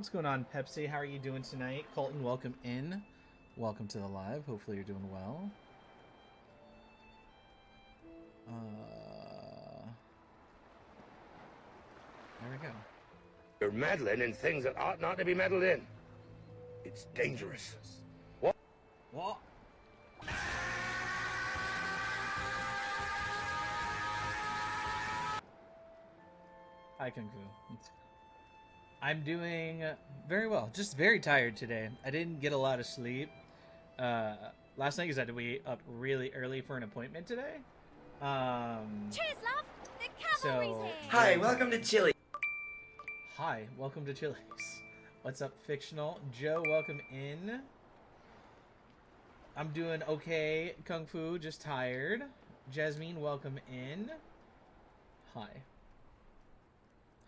What's going on, Pepsi? How are you doing tonight? Colton, welcome in. Welcome to the live. Hopefully you're doing well. There we go. You're meddling in things that ought not to be meddled in. It's dangerous. What? What? Hi, Kung Fu. I'm doing very well. Just very tired today. I didn't get a lot of sleep. Last night, because I had to wake up really early for an appointment today. Cheers, love. The cavalry's So, here. Hi, welcome to Chile. Hi, welcome to Chili's. What's up, Fictional? Joe, welcome in. I'm doing okay, Kung Fu, just tired. Jasmine, welcome in. Hi.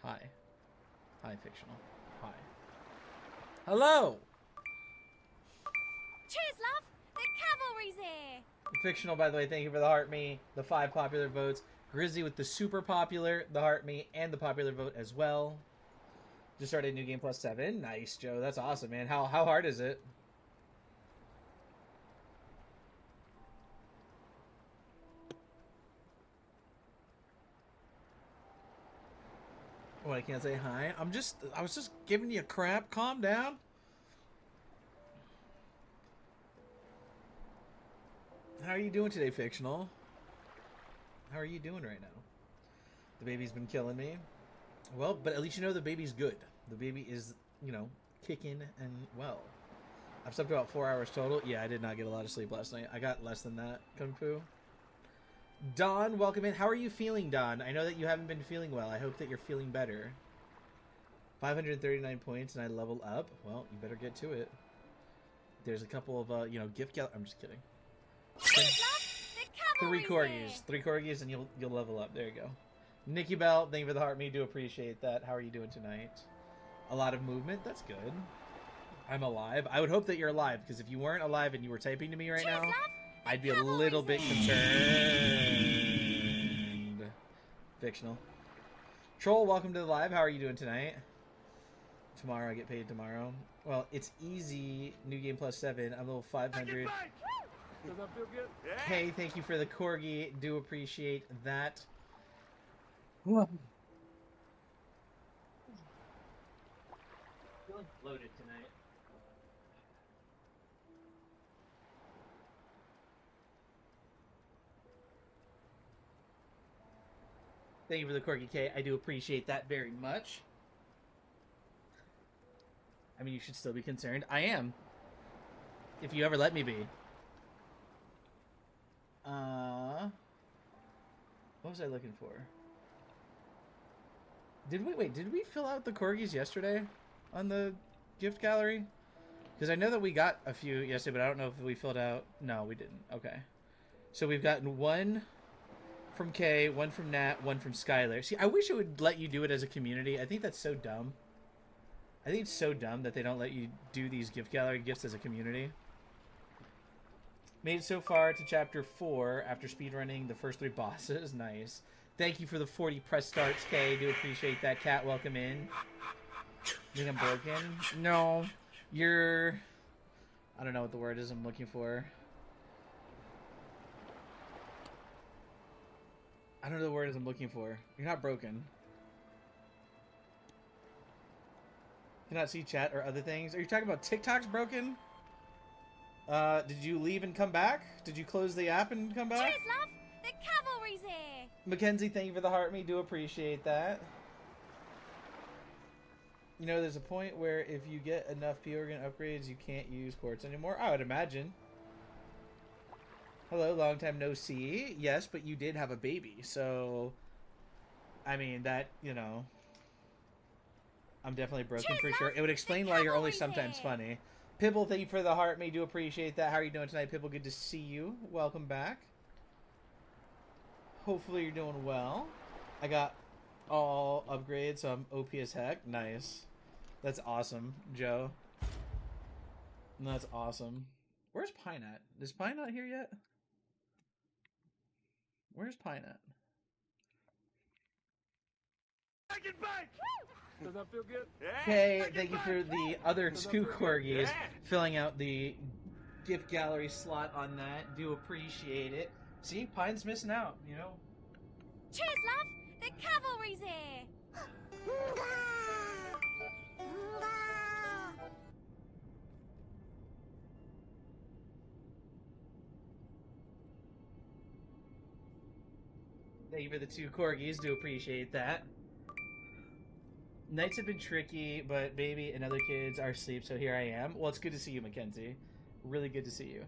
Hi. Hi, Fictional. Hi. Hello! Cheers, love. The cavalry's here. Fictional, by the way, thank you for the heart me, the 5 popular votes. Grizzy with the super popular, the heart me, and the popular vote as well. Just started New Game Plus 7. Nice, Joe. That's awesome, man. How hard is it? What, I can't say hi? I was just giving you crap. Calm down. How are you doing today, Fictional? How are you doing right now? The baby's been killing me. Well, but at least you know the baby's good. The baby is, kicking and well. I've slept about 4 hours total. Yeah, I did not get a lot of sleep last night. I got less than that, Kung Fu. Don, welcome in. How are you feeling, Don? I know that you haven't been feeling well. I hope that you're feeling better. 539 points and I level up. Well, you better get to it. There's a couple of, gift gal. I'm just kidding. Cheers, love. The Three cavalry's corgis. here. 3 corgis and you'll level up. There you go. Nikki Bell, thank you for the heart. Me do appreciate that. How are you doing tonight? A lot of movement. That's good. I'm alive. I would hope that you're alive, because if you weren't alive and you were typing to me right Cheers, now, love. The I'd be a cavalry's little bit here. concerned. Fictional. Troll, welcome to the live. How are you doing tonight? Tomorrow, I get paid tomorrow. Well, it's easy. New Game Plus 7. I'm level 500. Does that feel good? Yeah. Hey, thank you for the corgi. Do appreciate that. Feeling bloated tonight. Thank you for the corgi K. I do appreciate that very much. I mean, you should still be concerned. I am. If you ever let me be. What was I looking for? Did we fill out the corgis yesterday on the gift gallery? Because I know that we got a few yesterday, but I don't know if we filled out. No, we didn't. Okay. So we've gotten one from Kay, one from Nat, one from Skylar. See, I wish it would let you do it as a community. I think that's so dumb. I think it's so dumb that they don't let you do these gift gallery gifts as a community. Made it so far to chapter 4 after speedrunning the first 3 bosses. Nice. Thank you for the 40 press starts, Kay. Do appreciate that. Cat, welcome in. You think I'm broken? No. You're... I don't know what the word is I'm looking for. I don't know the word is I'm looking for. You're not broken. Cannot see chat or other things. Are you talking about TikTok's broken? Did you leave and come back? Did you close the app and come back? Cheers, love. The cavalry's here. Mackenzie, thank you for the heart. Me do appreciate that. You know, there's a point where if you get enough P-Organ upgrades, you can't use quartz anymore. I would imagine. Hello, long time no see. Yes, but you did have a baby, so... I mean, that, I'm definitely broken Cheers, for love. sure. It would explain The why you're only cavalry's sometimes here. funny. Pibble, thank you for the heart. Me do appreciate that. How are you doing tonight, Pibble? Good to see you. Welcome back. Hopefully you're doing well. I got all upgrades, so I'm OP as heck. Nice. That's awesome, Joe. That's awesome. Where's Pine at? Is Pine not here yet? Where's Pine at? I can bite! Does that feel good? Okay, thank you for the other two corgis filling out the gift gallery slot on that. Do appreciate it. See, Pine's missing out, you know? Cheers, love! The cavalry's here! Thank you for the two corgis. Do appreciate that. Nights have been tricky, but baby and other kids are asleep, so here I am. Well, it's good to see you, Mackenzie. Really good to see you.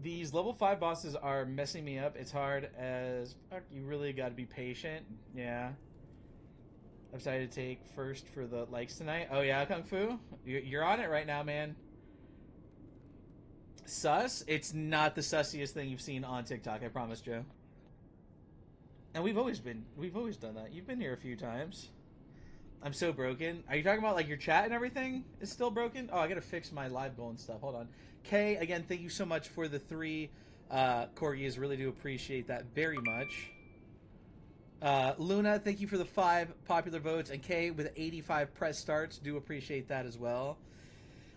These level 5 bosses are messing me up. It's hard as fuck. You really got to be patient. Yeah. I've decided to take first for the likes tonight. Oh, yeah, Kung Fu? You're on it right now, man. Sus? It's not the sussiest thing you've seen on TikTok, I promise, Joe. And we've always done that. You've been here a few times. I'm so broken. Are you talking about like your chat and everything is still broken? Oh, I gotta fix my live goal and stuff. Hold on. Kay, again, thank you so much for the 3 corgis. Really do appreciate that very much. Luna, thank you for the 5 popular votes. And Kay with 85 press starts. Do appreciate that as well.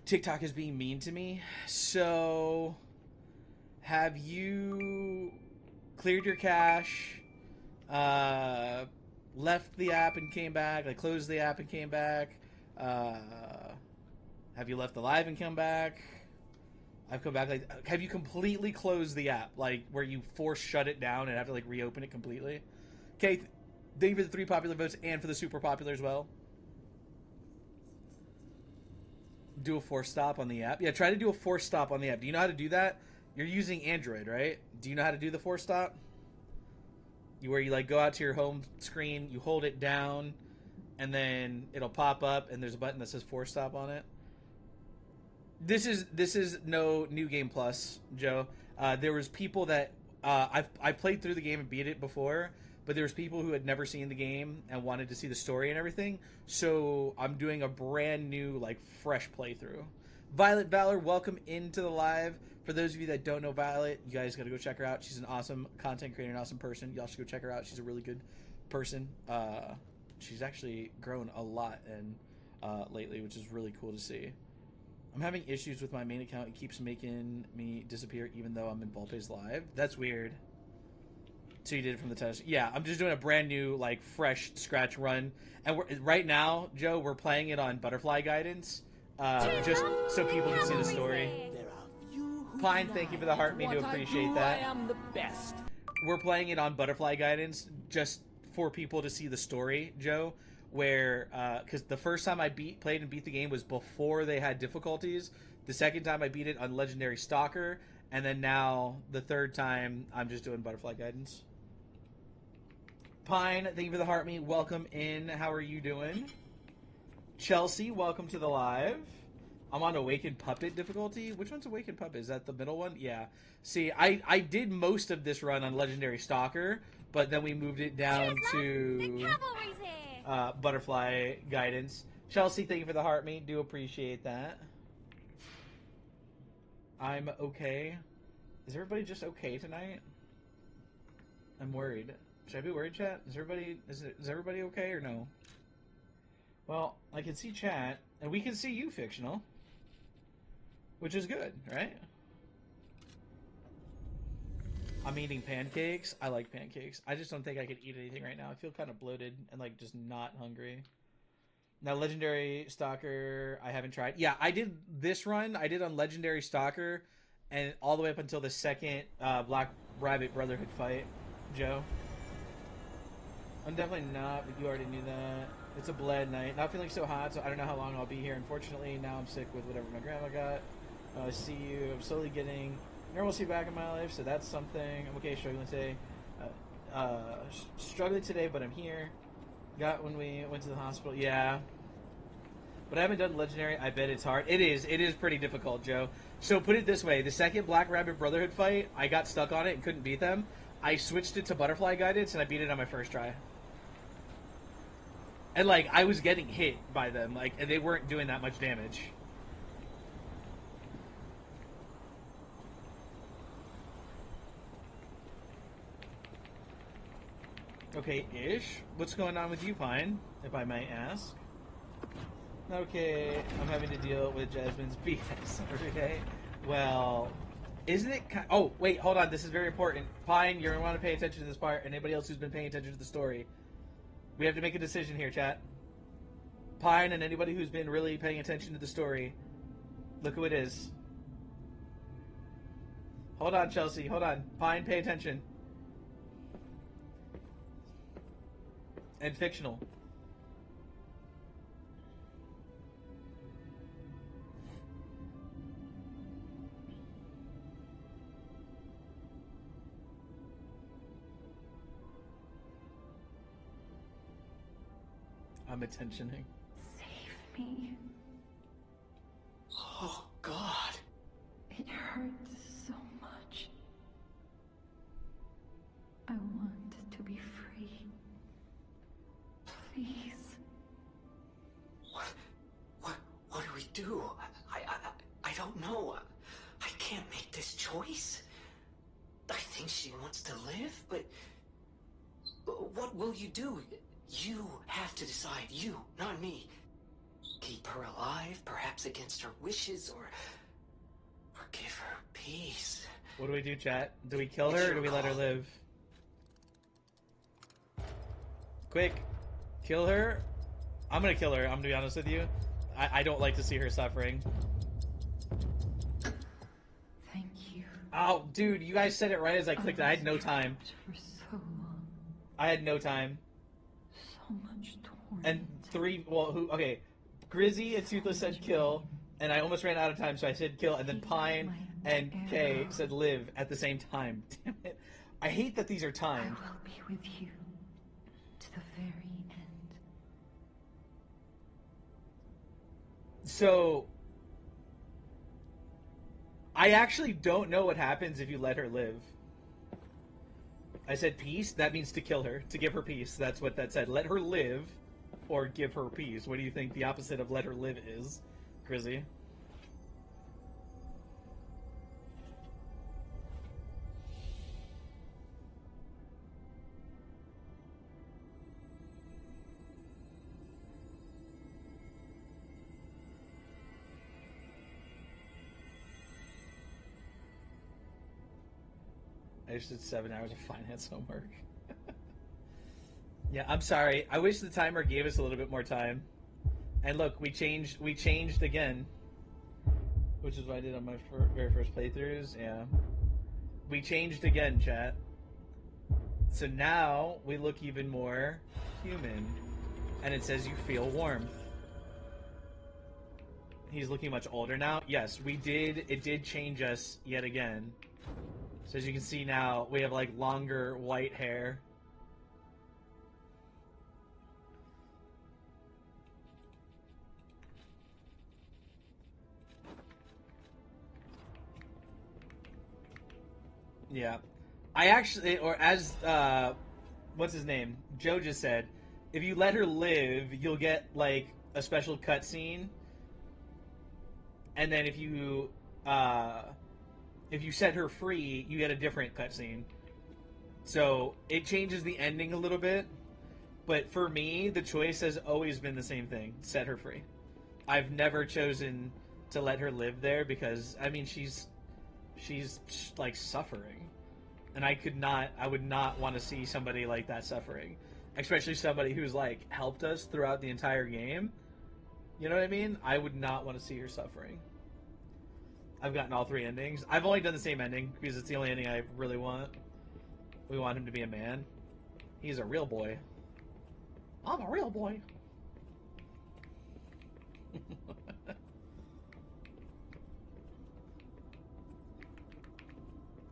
TikTok is being mean to me. So, have you cleared your cache? Left the app and came back, like closed the app and came back. Have you left the live and come back? I've come back. Like, have you completely closed the app, like where you force shut it down and have to like reopen it completely? Okay, thank you for the 3 popular votes and for the super popular as well. Do a force stop on the app. Yeah, try to do a force stop on the app. Do you know how to do that? You're using Android, right? Do you know how to do the force stop? Where you like go out to your home screen, you hold it down, and then it'll pop up, and there's a button that says force stop on it. This is no New Game Plus, Joe. There was people that I played through the game and beat it before, but there was people who had never seen the game and wanted to see the story and everything. So I'm doing a brand new, like, fresh playthrough. Violet Valor, welcome into the live. For those of you that don't know Violet, you guys got to go check her out. She's an awesome content creator, an awesome person. Y'all should go check her out. She's a really good person. She's actually grown a lot and lately, which is really cool to see. I'm having issues with my main account. It keeps making me disappear even though I'm in Volpe's live. That's weird. So you did it from the test. Yeah, I'm just doing a brand new, like, fresh scratch run. And right now, Joe, we're playing it on Butterfly Guidance. Just so people can see the story. Pine, thank you for the heart. Me to appreciate that. I am the best. We're playing it on Butterfly Guidance just for people to see the story, Joe. Where, because the first time I played and beat the game was before they had difficulties. The second time I beat it on Legendary Stalker, and then now the third time I'm just doing Butterfly Guidance. Pine, thank you for the heart. Me, welcome in. How are you doing? Chelsea, welcome to the live. I'm on Awakened Puppet difficulty. Which one's Awakened Puppet? Is that the middle one? Yeah. See, I did most of this run on Legendary Stalker, but then we moved it down to Butterfly Guidance. Chelsea, thank you for the heart, mate. Do appreciate that. I'm okay. Is everybody just okay tonight? I'm worried. Should I be worried, chat? Is everybody okay or no? Well, I can see chat, and we can see you, Fictional. Which is good, right? I'm eating pancakes. I like pancakes. I just don't think I could eat anything right now. I feel kind of bloated and, like, just not hungry. Now, Legendary Stalker, I haven't tried. Yeah, I did this run. I did on Legendary Stalker, and all the way up until the second Black Rabbit Brotherhood fight, Joe. I'm definitely not, but you already knew that. It's a bled night. Not feeling so hot, so I don't know how long I'll be here. Unfortunately, now I'm sick with whatever my grandma got. I see you. I'm slowly getting normalcy back in my life, so that's something. I'm okay, struggling today. Struggling today, but I'm here. Got when we went to the hospital. Yeah. But I haven't done Legendary. I bet it's hard. It is pretty difficult, Joe. So put it this way. The second Black Rabbit Brotherhood fight, I got stuck on it and couldn't beat them. I switched it to Butterfly Guidance, and I beat it on my first try. And, like, I was getting hit by them, like, and they weren't doing that much damage. Okay, ish. What's going on with you, Pine, if I might ask? Okay, I'm having to deal with Jasmine's BS every day. Well, isn't it oh, wait, hold on. This is very important. Pine, you're going to want to pay attention to this part. Anybody else who's been paying attention to the story. We have to make a decision here, chat. Pine and anybody who's been really paying attention to the story. Look who it is. Hold on, Chelsea. Hold on. Pine, pay attention. And fictional. I'm attentioning. Save me. Oh, God. It hurts so much. I want to be free. Please. What do we do? I don't know. I can't make this choice. I think she wants to live, but what will you do? You have to decide. You, not me. Keep her alive, perhaps against her wishes, or give her peace. What do we do, chat? Do we kill her or do we let her live? Quick. Kill her? I'm gonna kill her, I'm gonna be honest with you. I don't like to see her suffering. Thank you. Oh, dude, you guys said it right as I clicked it. I had no time. For so long. I had no time. So much torment. And okay. Grizzy and Toothless said kill, and I almost ran out of time, so I said kill, and then Pine and Kay said live at the same time. Damn it. I hate that these are I timed. will be with you to the very end. So, I actually don't know what happens if you let her live. I said peace, that means to kill her, to give her peace. That's what that said. Let her live, or give her peace. What do you think the opposite of let her live is, Grizzy? I just did 7 hours of finance homework. Yeah, I'm sorry. I wish the timer gave us a little bit more time. And look, we changed again. Which is what I did on my very first playthroughs, yeah. We changed again, chat. So now, we look even more human. And it says you feel warmth. He's looking much older now. Yes, it did change us yet again. So as you can see now, we have like longer white hair. Yeah. I actually, or as, what's his name? Joe just said, if you let her live, you'll get like a special cutscene. And then if you set her free, you get a different cutscene. So it changes the ending a little bit, but for me, the choice has always been the same thing: set her free. I've never chosen to let her live there because I mean she's like suffering, and I would not want to see somebody like that suffering, especially somebody who's like helped us throughout the entire game. You know what I mean? I would not want to see her suffering. I've gotten all 3 endings. I've only done the same ending because it's the only ending I really want. We want him to be a man. He's a real boy. I'm a real boy.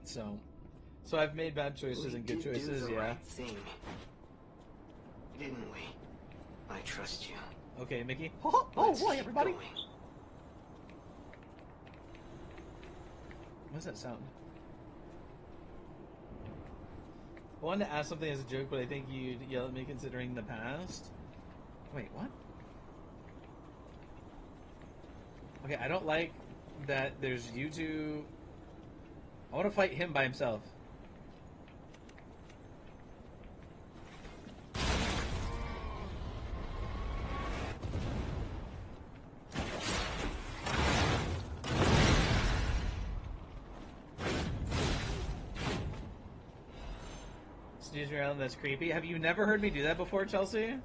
So I've made bad choices and good choices, yeah. Right thing, didn't we? I trust you. Okay, Mickey. Oh boy, everybody! Going. What's that sound? I wanted to ask something as a joke, but I think you'd yell at me considering the past. Wait, what? Okay, I don't like that there's you two. I want to fight him by himself. Disney Island that's creepy. Have you never heard me do that before, Chelsea?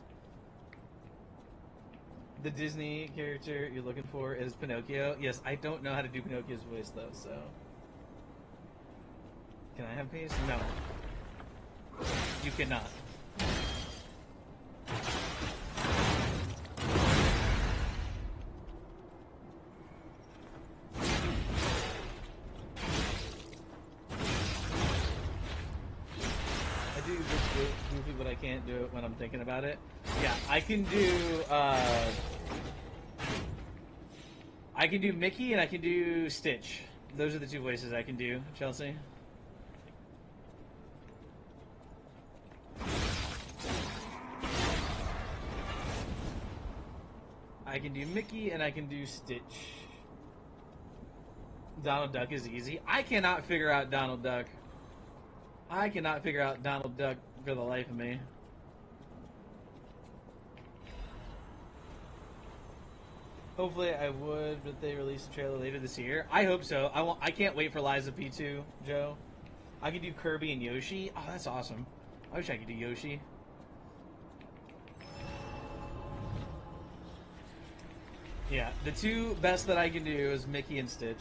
The Disney character you're looking for is Pinocchio. Yes, I don't know how to do Pinocchio's voice though, so. Can I have peace? No. You cannot. I do Goofy, but I can't do it when I'm thinking about it. Yeah, I can do Mickey and I can do Stitch. Those are the two voices I can do, Chelsea. I can do Mickey and I can do Stitch. Donald Duck is easy. I cannot figure out Donald Duck. I cannot figure out Donald Duck for the life of me. Hopefully I would, but they release a trailer later this year. I hope so. I can't wait for Liza P2, Joe. I can do Kirby and Yoshi. Oh, that's awesome. I wish I could do Yoshi. Yeah, the two best that I can do is Mickey and Stitch.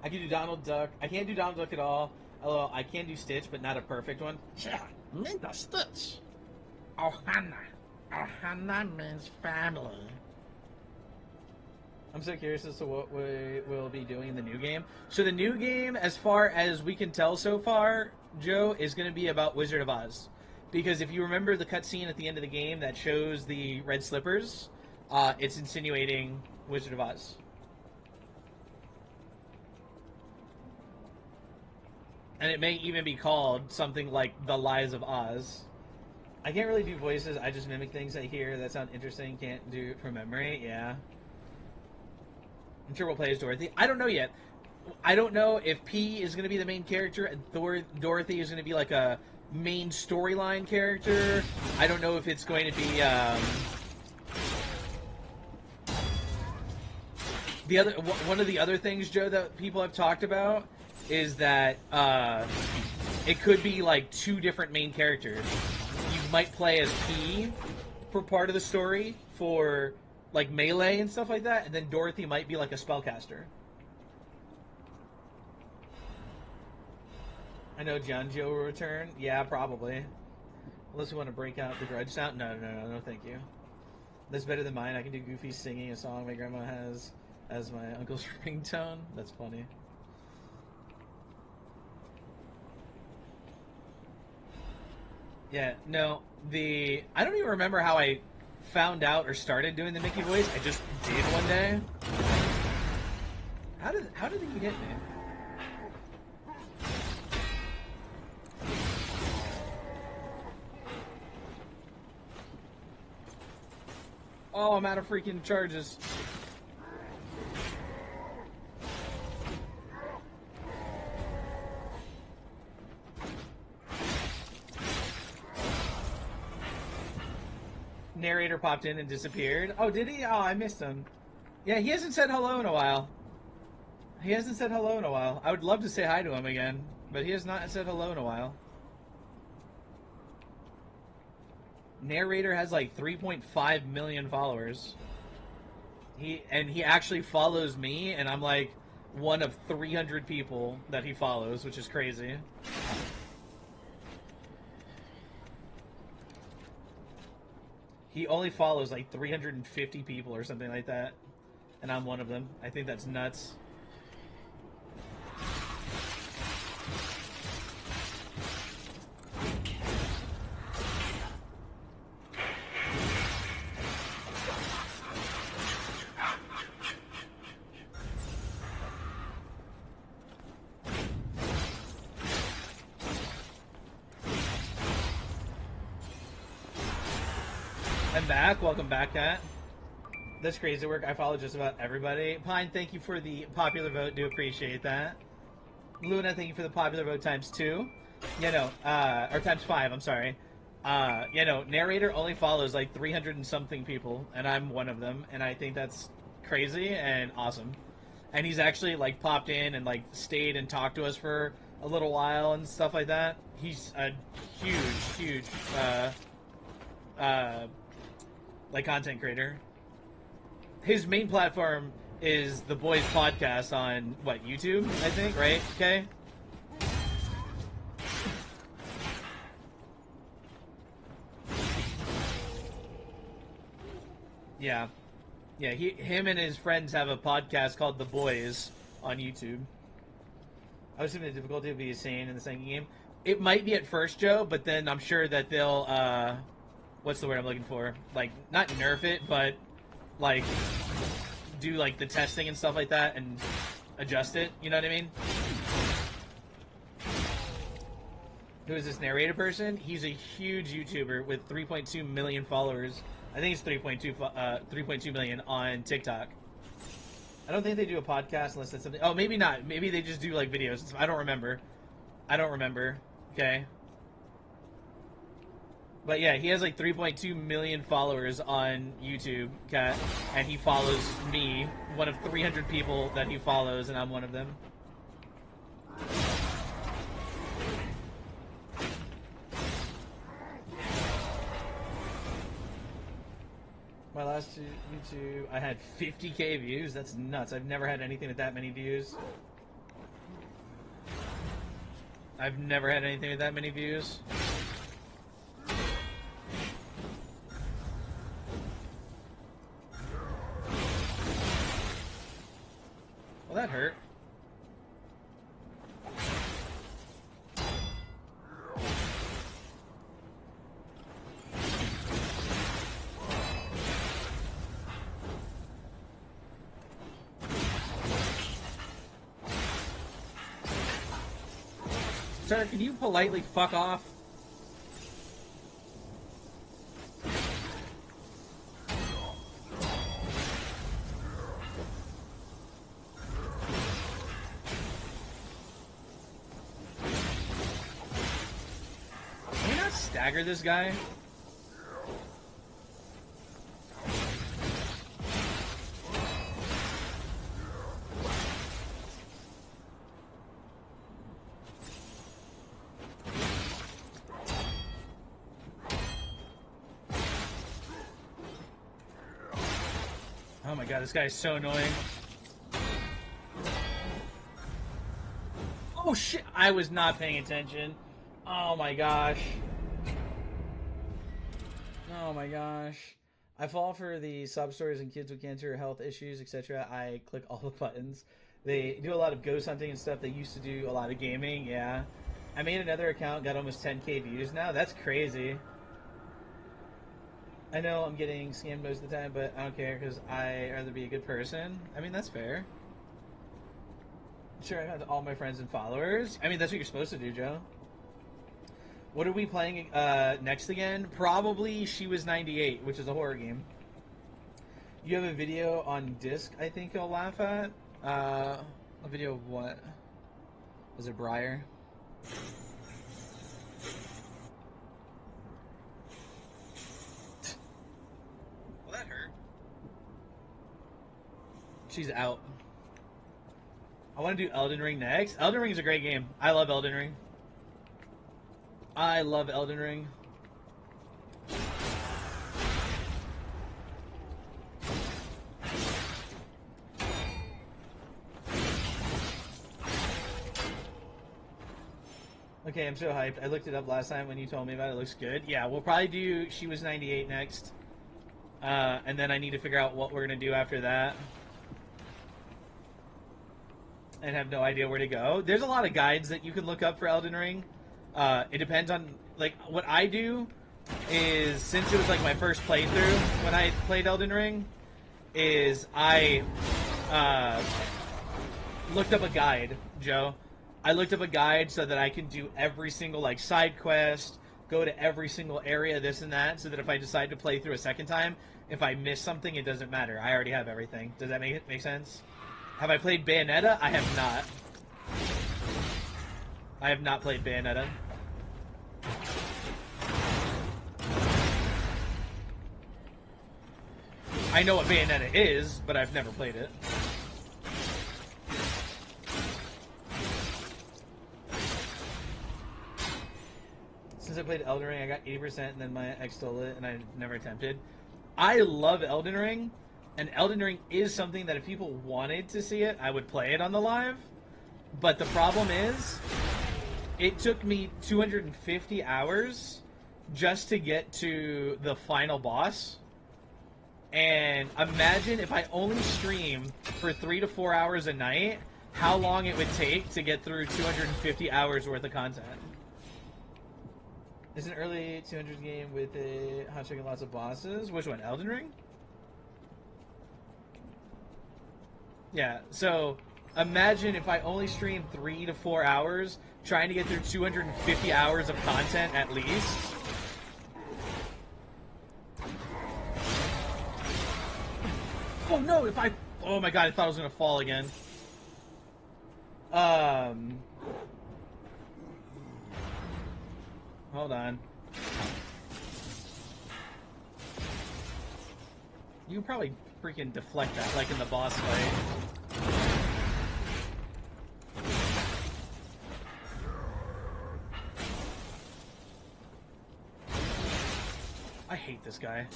I can do Donald Duck. I can't do Donald Duck at all. Although I can do Stitch, but not a perfect one. Yeah, mean the Stitch. Ohana. Ohana means family. I'm so curious as to what we will be doing in the new game. So the new game, as far as we can tell so far, Joe, is going to be about Wizard of Oz. Because if you remember the cutscene at the end of the game that shows the red slippers, it's insinuating Wizard of Oz. And it may even be called something like The Lies of Oz. I can't really do voices, I just mimic things I hear that sound interesting. Can't do it from memory, yeah. I'm sure we'll play as Dorothy. I don't know yet. I don't know if P is going to be the main character and Dorothy is going to be like a main storyline character. I don't know if it's going to be one of the other things, Joe, that people have talked about is that it could be like two different main characters. You might play as P for part of the story for like melee and stuff like that, and then Dorothy might be like a spellcaster. I know John Joe will return. Yeah, probably. Unless we want to break out the grudge sound. No, thank you. That's better than mine. I can do Goofy singing a song my grandma has as my uncle's ringtone. That's funny. Yeah, no, I don't even remember how I found out or started doing the Mickey voice. I just did one day. How did he hit me? Oh, I'm out of freaking charges. Narrator popped in and disappeared. Oh, did he? Oh, I missed him. Yeah, he hasn't said hello in a while. I would love to say hi to him again, but he has not said hello in a while. Narrator has like 3.5 million followers. He actually follows me, and I'm like one of 300 people that he follows, which is crazy. He only follows like 350 people or something like that, and I'm one of them. I think that's nuts. Welcome back, Kat. That's crazy work. I follow just about everybody. Pine, thank you for the popular vote. Do appreciate that. Luna, thank you for the popular vote ×2. Or ×5, I'm sorry. Narrator only follows like 300 and something people, and I'm one of them, and I think that's crazy and awesome. and he's actually like popped in and like stayed and talked to us for a little while and stuff like that. He's a huge like content creator. His main platform is the Boys Podcast on what, YouTube, I think, right? Okay. Yeah. Yeah, him and his friends have a podcast called The Boys on YouTube. I was assuming the difficulty would be insane in the second game. It might be at first, Joe, but then I'm sure that they'll, what's the word I'm looking for? Like, not nerf it, but, like, do, like, the testing and stuff like that and adjust it, you know what I mean? Who is this narrator person? He's a huge YouTuber with 3.2 million followers. I think it's 3.2 million on TikTok. I don't think they do a podcast unless it's something... Oh, maybe not. Maybe they just do, like, videos. I don't remember. Okay? But, yeah, he has, like, 3.2 million followers on YouTube, Kat. And he follows me, one of 300 people that he follows, and I'm one of them. My last YouTube, I had 50k views. That's nuts. I've never had anything with that many views. I've never had anything with that many views. Well, that hurt. Sir, can you politely fuck off? Can we not stagger this guy? Oh my god, this guy is so annoying. Oh shit, I was not paying attention. Oh my gosh. Oh my gosh. I fall for the sob stories and kids with cancer, health issues, etc. I click all the buttons. They do a lot of ghost hunting and stuff. They used to do a lot of gaming, yeah. I made another account, got almost 10k views now. That's crazy. I know I'm getting scammed most of the time, but I don't care because I'd rather be a good person. I mean, that's fair. Sure, I have all my friends and followers. I mean, that's what you're supposed to do, Joe. What are we playing next again? Probably She Was 98, which is a horror game. You have a video on disc I think you'll laugh at. A video of what? Was it Briar? Well, that hurt. She's out. I want to do Elden Ring next. Elden Ring is a great game. I love Elden Ring. I love Elden Ring. Okay, I'm so hyped. I looked it up last time when you told me about it. It looks good. Yeah, we'll probably do She Was 98 next. And then I need to figure out what we're going to do after that. And have no idea where to go. There's a lot of guides that you can look up for Elden Ring. It depends on, like, what I do is, since it was, like, my first playthrough when I played Elden Ring, is I looked up a guide, Joe. I looked up a guide so that I can do every single, like, side quest, go to every single area, this and that, so that if I decide to play through a second time, if I miss something, it doesn't matter. I already have everything. Does that make sense? Have I played Bayonetta? I have not. I have not played Bayonetta. I know what Bayonetta is, but I've never played it. since I played Elden Ring, I got 80%, and then my ex stole it, and I never attempted. I love Elden Ring, and Elden Ring is something that if people wanted to see it, I would play it on the live. But the problem is, it took me 250 hours just to get to the final boss. And imagine if I only stream for 3 to 4 hours a night, how long it would take to get through 250 hours worth of content. It's an early 200 game with a hot chick and lots of bosses. Which one? Elden Ring? Yeah, so imagine if I only streamed 3 to 4 hours trying to get through 250 hours of content at least. Oh no, if I... Oh my god, I thought I was going to fall again. Hold on. You can probably freaking deflect that like in the boss fight. I hate this guy.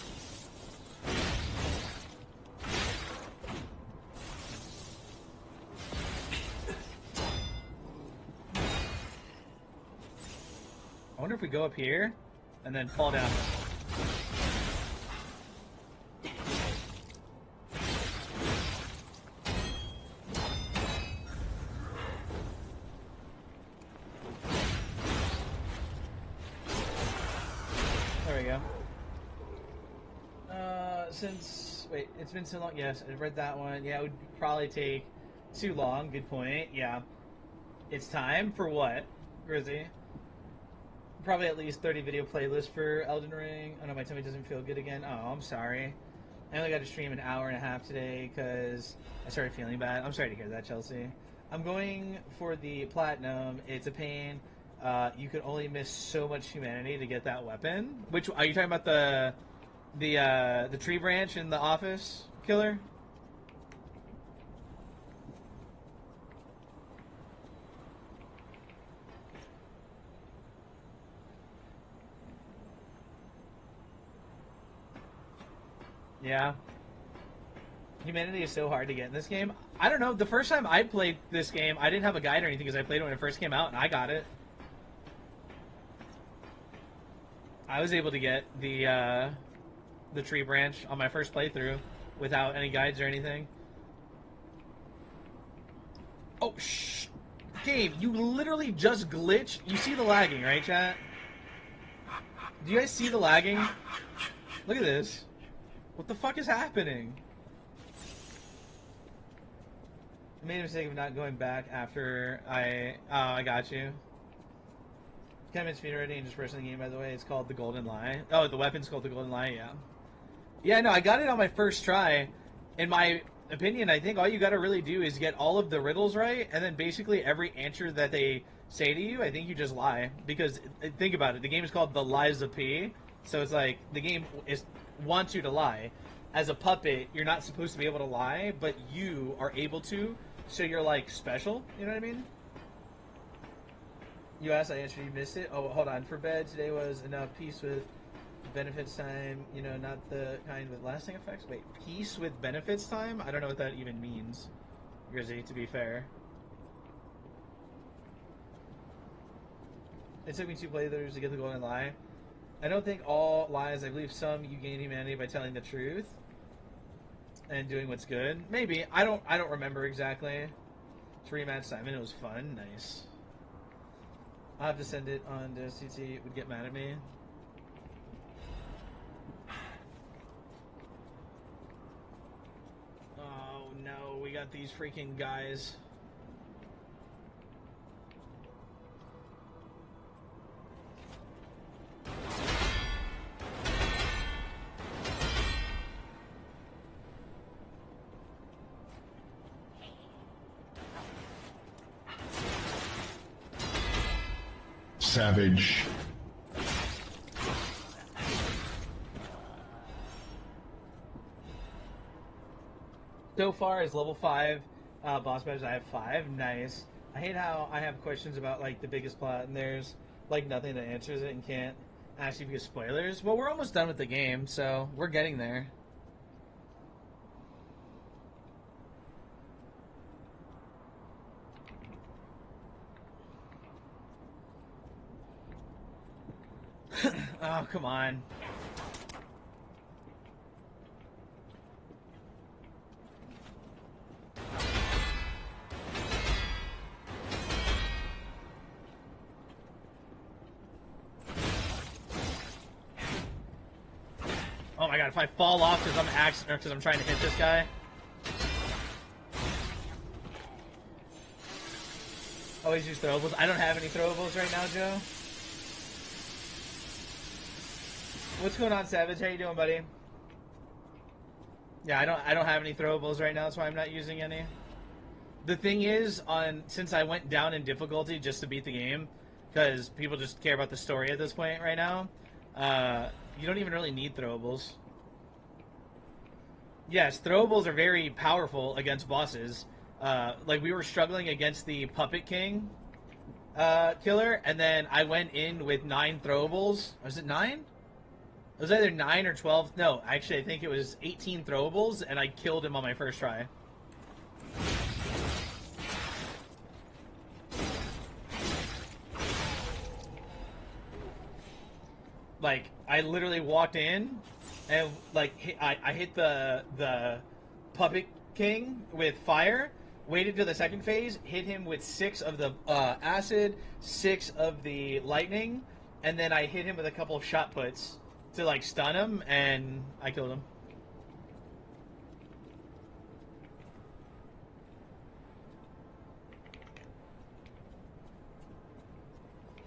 I wonder if we go up here and then fall down. There we go. Wait, it's been so long. Yes, I've read that one. Yeah, it would probably take too long. Good point. Yeah. It's time for what, Grizzy? Probably at least 30 video playlist for Elden Ring. Oh no, my tummy doesn't feel good again. Oh, I'm sorry. I only got to stream an hour and a half today because I started feeling bad. I'm sorry to hear that, Chelsea. I'm going for the platinum. It's a pain. You could only miss so much humanity to get that weapon. Which are you talking about? The tree branch in the office killer? Yeah. Humanity is so hard to get in this game. I don't know. The first time I played this game, I didn't have a guide or anything because I played it when it first came out, and I got it. I was able to get the tree branch on my first playthrough without any guides or anything. Oh, shh. Game, you literally just glitched. You see the lagging, right, chat? Do you guys see the lagging? Look at this. What the fuck is happening? I made a mistake of not going back after I... Oh, I got you. 10 minutes speed already and just first in the game, by the way. It's called the Golden Lie. Oh, the weapon's called the Golden Lie, yeah. Yeah, no, I got it on my first try. In my opinion, I think all you gotta really do is get all of the riddles right, and then basically every answer that they say to you, I think you just lie. Because, think about it, the game is called The Lies of P, so it's like, the game wants you to lie. As a puppet, you're not supposed to be able to lie, but you are able to, so you're, like, special, you know what I mean? You asked, I answered, you missed it. Oh, hold on, for bed, today was enough peace with benefits time, you know, not the kind with lasting effects. Wait, peace with benefits time? I don't know what that even means, Grizzy, to be fair. It took me 2 playthroughs to get the Golden Lie. I don't think all lies. I believe some you gain humanity by telling the truth and doing what's good. Maybe. I don't remember exactly. To rematch Simon, it was fun. Nice. I'll have to send it on to CT. It would get mad at me. Oh no, we got these freaking guys. Savage. So far as level 5 boss battles, I have 5. Nice. I hate how I have questions about like the biggest plot, and there's like nothing that answers it and can't actually give spoilers. Well, we're almost done with the game, so we're getting there. Oh, come on. Oh my god, if I fall off because I'm trying to hit this guy. Always use throwables. I don't have any throwables right now, Joe. What's going on, Savage? How you doing, buddy? Yeah, I don't have any throwables right now, that's why I'm not using any. The thing is, since I went down in difficulty just to beat the game, because people just care about the story at this point right now, you don't even really need throwables. Yes, throwables are very powerful against bosses. Like, we were struggling against the Puppet King killer, and then I went in with 9 throwables. Was it 9? It was either 9 or 12. No, actually, I think it was 18 throwables, and I killed him on my first try. Like, I literally walked in, and like I hit the Puppet King with fire. Waited till the second phase, hit him with 6 of the acid, 6 of the lightning, and then I hit him with a couple of shot puts to like stun him, and I killed him.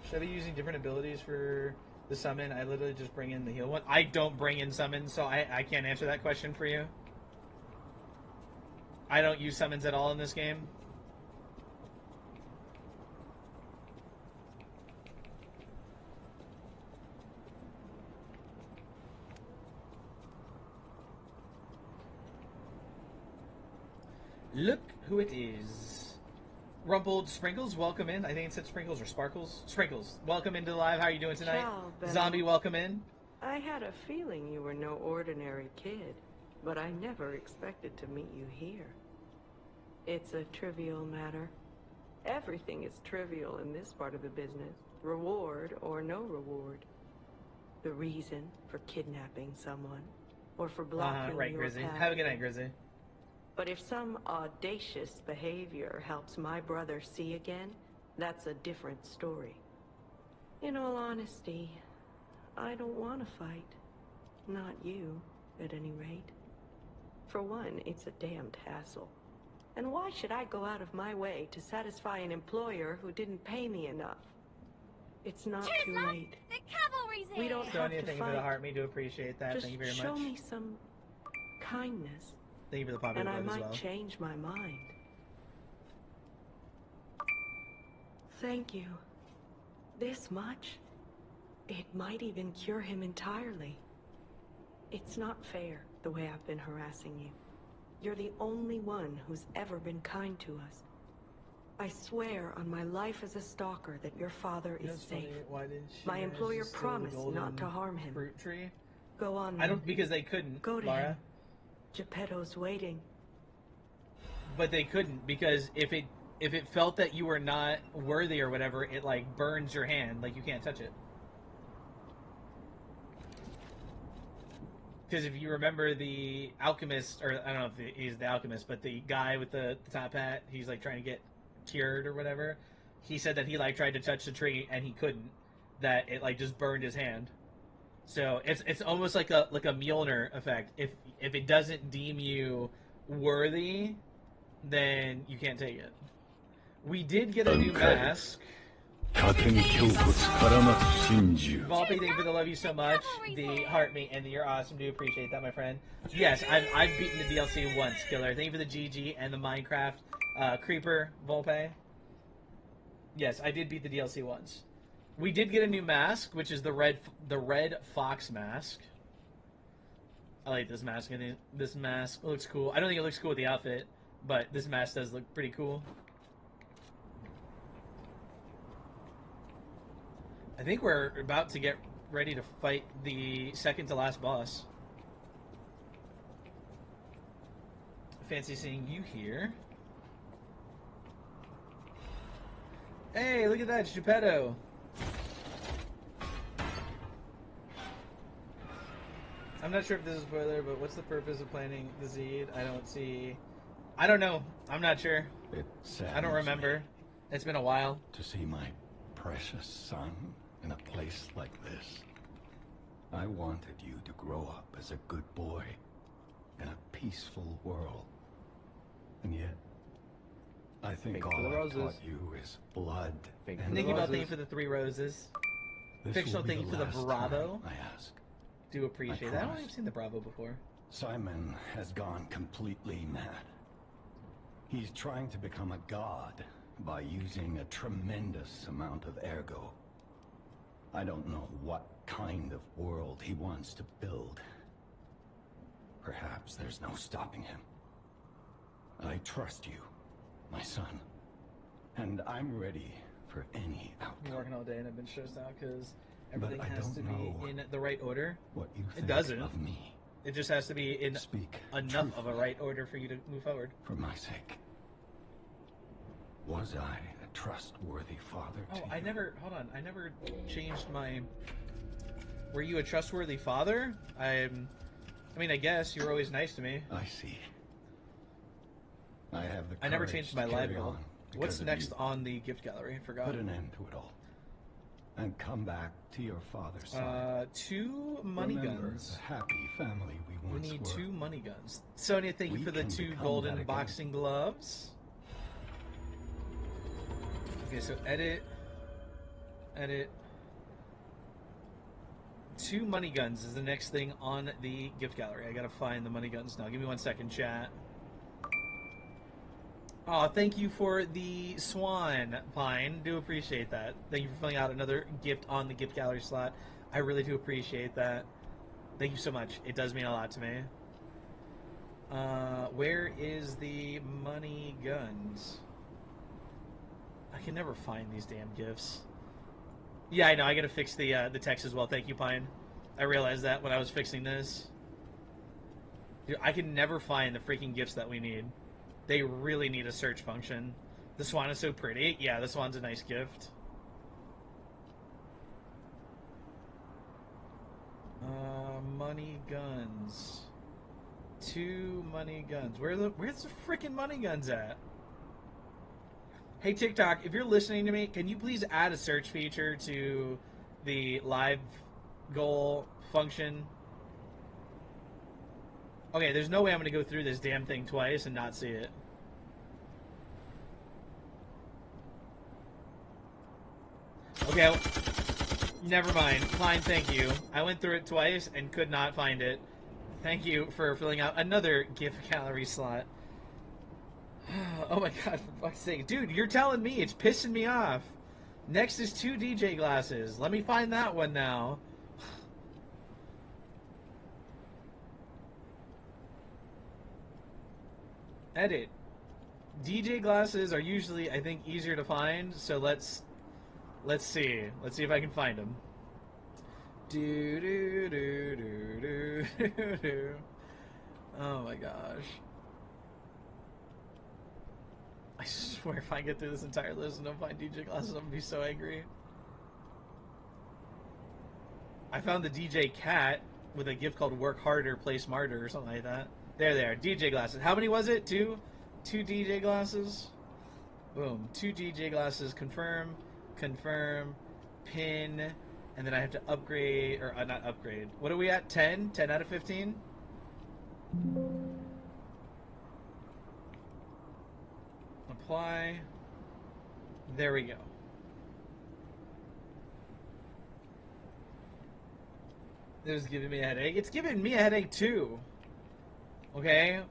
Should I be using different abilities for the summon? I literally just bring in the heal one. I don't bring in summons, so I can't answer that question for you. I don't use summons at all in this game. Look who it is. Rumpled Sprinkles, welcome in. I think it said Sprinkles or Sparkles. Sprinkles, welcome into the live. How are you doing tonight? Ciao, Benno. Zombie, welcome in. I had a feeling you were no ordinary kid, but I never expected to meet you here. It's a trivial matter. Everything is trivial in this part of the business, reward or no reward. The reason for kidnapping someone, or for blocking right, your Grizzy. path. Have a good night, Grizzy. But if some audacious behavior helps my brother see again, that's a different story. In all honesty, I don't want to fight. Not you, at any rate. For one, it's a damned hassle. And why should I go out of my way to satisfy an employer who didn't pay me enough? It's not Cheers, too love! late. The cavalry's here! We don't have Sonia, to thank you for the fight. heart. Me do appreciate that. Just Thank you very show much. me some kindness, Thank you for the popular and I vote as might well. change my mind. Thank you. This much? It might even cure him entirely. It's not fair, the way I've been harassing you. You're the only one who's ever been kind to us. I swear on my life as a stalker that your father You know, is it's funny, safe. why didn't she My manage employer to steal the promised not golden to harm him. fruit tree? Go on, I don't, then. because they couldn't, Go to Lara. him. Geppetto's waiting. But they couldn't, because if it felt that you were not worthy or whatever, it like burns your hand, like you can't touch it. Because if you remember the alchemist, or I don't know if he's the alchemist, but the guy with the top hat, he's like trying to get cured or whatever. He said that he like tried to touch the tree and he couldn't. That it like just burned his hand. So it's almost like a Mjolnir effect. If it doesn't deem you worthy, then you can't take it. We did get a new mask. Volpe, thank you for the love you so much. The heart me, and you're awesome. Do appreciate that, my friend. Yes, I've beaten the DLC once, Killer. Thank you for the GG and the Minecraft Creeper, Volpe. Yes, I did beat the DLC once. We did get a new mask, which is the red fox mask. I like this mask. I think this mask looks cool. I don't think it looks cool with the outfit, but this mask does look pretty cool. I think we're about to get ready to fight the second to last boss. Fancy seeing you here. Hey, look at that, Geppetto. I'm not sure if this is a spoiler, but what's the purpose of planting the seed? I don't know. I'm not sure. I don't remember. It's been a while. To see my precious son in a place like this. I wanted you to grow up as a good boy in a peaceful world. And yet, I think Thank you for all the I've roses. taught you is blood Thank you and for Thank you, Bell. roses. Thank you for the 3 roses. This Fictional, will be thank you for the last Bravo. time I ask. Do appreciate I that. I don't promise. think I've seen the Bravo before. Simon has gone completely mad. He's trying to become a god by using a tremendous amount of ergo. I don't know what kind of world he wants to build. Perhaps there's no stopping him. I trust you, my son. And I'm ready for any I've been outcome. working all day and I've been stressed out because But everything I has don't to know be in the right order. What you think doesn't. of me. It just has to be in Speak enough of a truthfully. right order for you to move forward. For my sake. Was I a trustworthy father to Oh, you? I never changed my... Were you a trustworthy father? I mean, I guess you were always nice to me. I see. I have the I never courage changed to my live carry goal. on because What's of next you. on the gift gallery? I forgot. Put an end to it all. And come back to your father's side. 2 money Remember guns. the happy family we We once need were. 2 money guns. Sonia, thank you We for the can 2 become that golden again. boxing gloves. Okay, so edit. 2 money guns is the next thing on the gift gallery. I gotta find the money guns now. Give me 1 second, chat. Oh, thank you for the swan, Pine. Do appreciate that. Thank you for filling out another gift on the gift gallery slot. I really do appreciate that. Thank you so much. It does mean a lot to me. Where is the money guns? I can never find these damn gifts. Yeah, I know. I gotta fix the text as well. Thank you, Pine. I realized that when I was fixing this. Dude, I can never find the freaking gifts that we need. They really need a search function. The swan is so pretty. Yeah, the swan's a nice gift. Money guns. 2 money guns. Where's the freaking money guns at? Hey TikTok, if you're listening to me, can you please add a search feature to the live goal function? Okay, there's no way I'm going to go through this damn thing twice and not see it. Okay, never mind. Fine, thank you. I went through it twice and could not find it. Thank you for filling out another gift gallery slot. Oh my god, for fuck's sake. Dude, you're telling me. It's pissing me off. Next is 2 DJ glasses. Let me find that one now. Edit. DJ glasses are usually, I think, easier to find, so let's see. Let's see if I can find them. Do do do do do do do. Oh my gosh. I swear if I get through this entire list and don't find DJ glasses, I'm gonna be so angry. I found the DJ cat with a gift called Work Harder, Play Smarter or something like that. There they are. DJ glasses. How many was it? 2? 2 DJ glasses? Boom. 2 DJ glasses. Confirm. Confirm. Pin. And then I have to upgrade, or not upgrade. What are we at? 10? 10 out of 15? Apply. There we go. It was giving me a headache. It's giving me a headache too. Okay?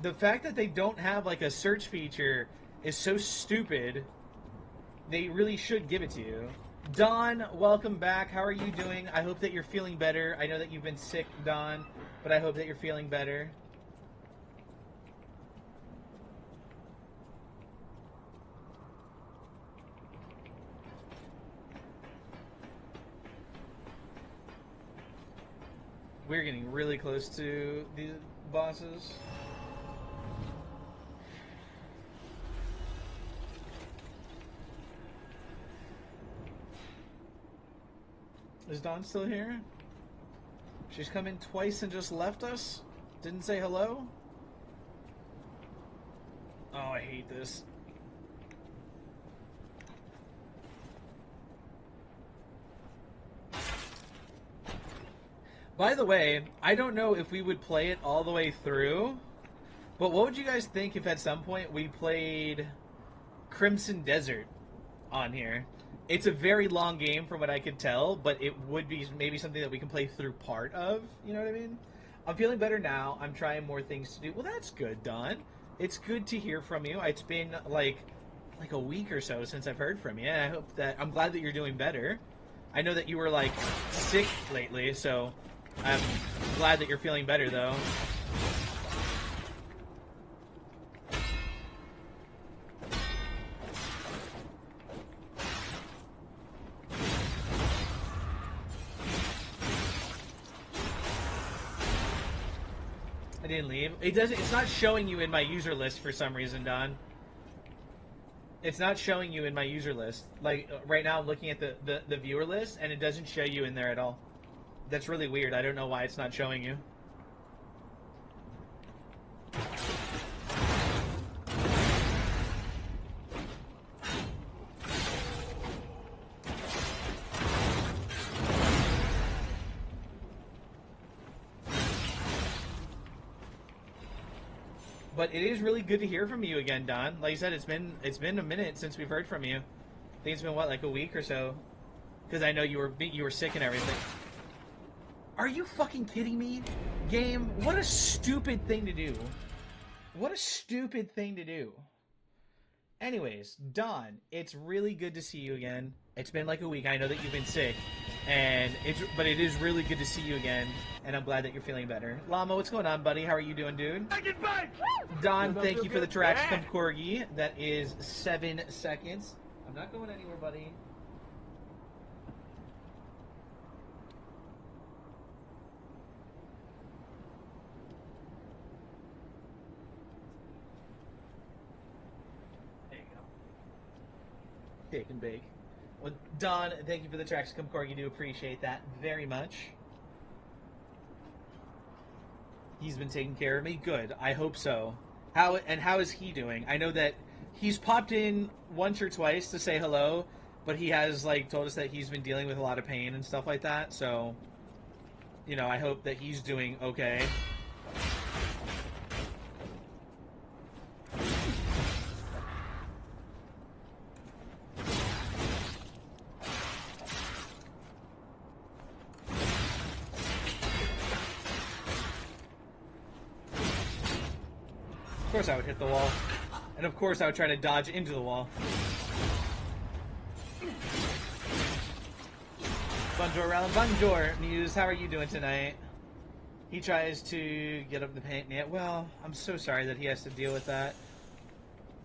The fact that they don't have like a search feature is so stupid. They really should give it to you. Dawn, welcome back. How are you doing? I hope that you're feeling better. I know that you've been sick, Dawn, but I hope that you're feeling better. We're getting really close to the bosses. Is Dawn still here? She's come in twice and just left us? Didn't say hello? Oh, I hate this. By the way, I don't know if we would play it all the way through, but what would you guys think if at some point we played Crimson Desert on here? It's a very long game from what I could tell, but it would be maybe something that we can play through part of, you know what I mean? I'm feeling better now. I'm trying more things to do. Well, that's good, Don. It's good to hear from you. It's been like a week or so since I've heard from you. I hope that I'm glad that you're doing better. I know that you were like sick lately, so I'm glad that you're feeling better though. I didn't leave. It's not showing you in my user list for some reason, Don. It's not showing you in my user list. Like right now I'm looking at the viewer list and it doesn't show you in there at all. That's really weird. I don't know why it's not showing you. But it is really good to hear from you again, Don. Like I said, it's been a minute since we've heard from you. I think it's been what, like a week or so, because I know you were sick and everything. Are you fucking kidding me, game? What a stupid thing to do. What a stupid thing to do. Anyways, Don, it's really good to see you again. It's been like a week. I know that you've been sick, but it is really good to see you again, and I'm glad that you're feeling better. Llama, what's going on, buddy? How are you doing, dude? Don, thank you for the Taraxacum Corgi. That is 7 seconds. I'm not going anywhere, buddy. There you go. Take and bake. Well, Don, thank you for the Taraxacum Corgi. Do appreciate that very much. He's been taking care of me. Good. I hope so. How is he doing? I know that he's popped in once or twice to say hello, but he has like told us that he's been dealing with a lot of pain and stuff like that. So, you know, I hope that he's doing okay. Of course I would hit the wall. And of course I would try to dodge into the wall. Bonjour, Alan. Bonjour, Muse. How are you doing tonight? He tries to get up the paint. Yeah, well, I'm so sorry that he has to deal with that.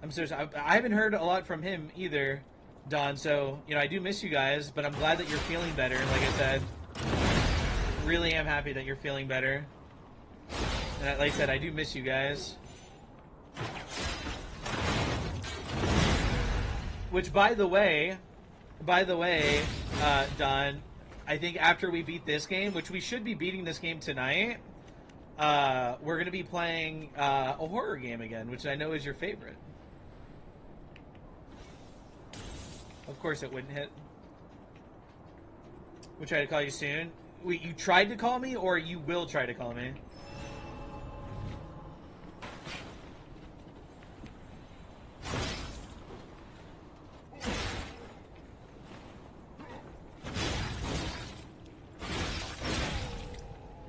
I'm so sorry. I haven't heard a lot from him either, Don. So, you know, I do miss you guys, but I'm glad that you're feeling better, like I said. Really am happy that you're feeling better. And like I said, I do miss you guys. Which, by the way, Don, I think after we beat this game, which we should be beating this game tonight, we're going to be playing a horror game again, which I know is your favorite. Of course it wouldn't hit. We'll try to call you soon. Wait, you tried to call me, or you will try to call me?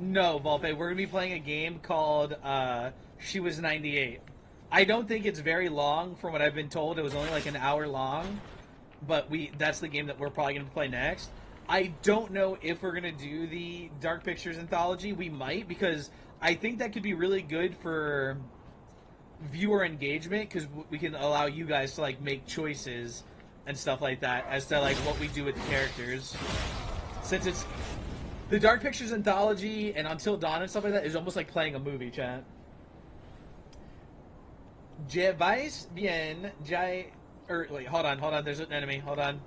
No, Volpe, we're going to be playing a game called She Was 98. I don't think it's very long from what I've been told. It was only like an hour long, but that's the game that we're probably going to play next. I don't know if we're going to do the Dark Pictures anthology. We might, because I think that could be really good for viewer engagement, because we can allow you guys to like make choices and stuff like that as to like what we do with the characters. Since it's The Dark Pictures anthology and Until Dawn and stuff like that is almost like playing a movie, chat. Je vais bien, wait, hold on, there's an enemy, hold on.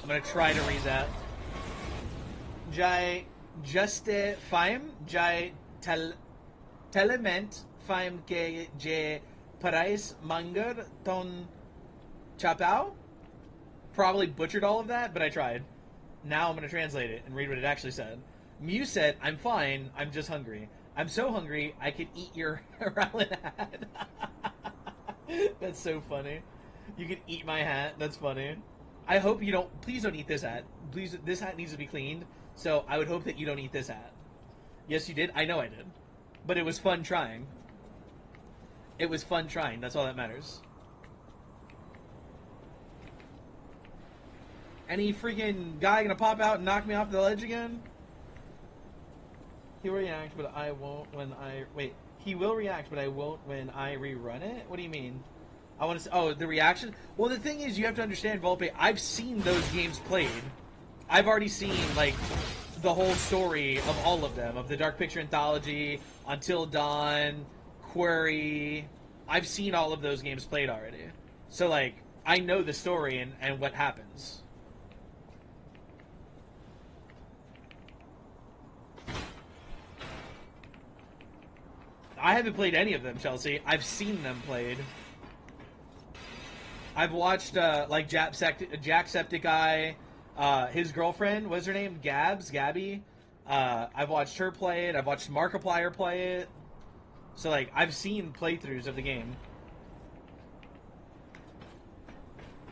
I'm gonna try to read that. Jai juste faim, jai telement faim que je parais manger ton chapao? Probably butchered all of that, but I tried. Now I'm gonna translate it and read what it actually said. Mew said, I'm fine, I'm just hungry. I'm so hungry, I could eat your Rowlin hat. That's so funny. You could eat my hat. That's funny. I hope you don't... Please don't eat this hat. Please, this hat needs to be cleaned. So I would hope that you don't eat this hat. Yes, you did. I know I did. But it was fun trying. It was fun trying. That's all that matters. Any freaking guy gonna pop out and knock me off the ledge again? He will react, but I won't when I... Wait. He will react, but I won't when I rerun it? What do you mean? I want to say... Oh, the reaction? Well, the thing is, you have to understand, Volpe, I've seen those games played. I've already seen, like, the whole story of all of them. Of the Dark Picture Anthology, Until Dawn, Query. I've seen all of those games played already. So, like, I know the story and what happens. I haven't played any of them, Chelsea. I've seen them played. I've watched, like, Jacksepticeye, his girlfriend, what's her name? Gabby. I've watched her play it. I've watched Markiplier play it. So, like, I've seen playthroughs of the game.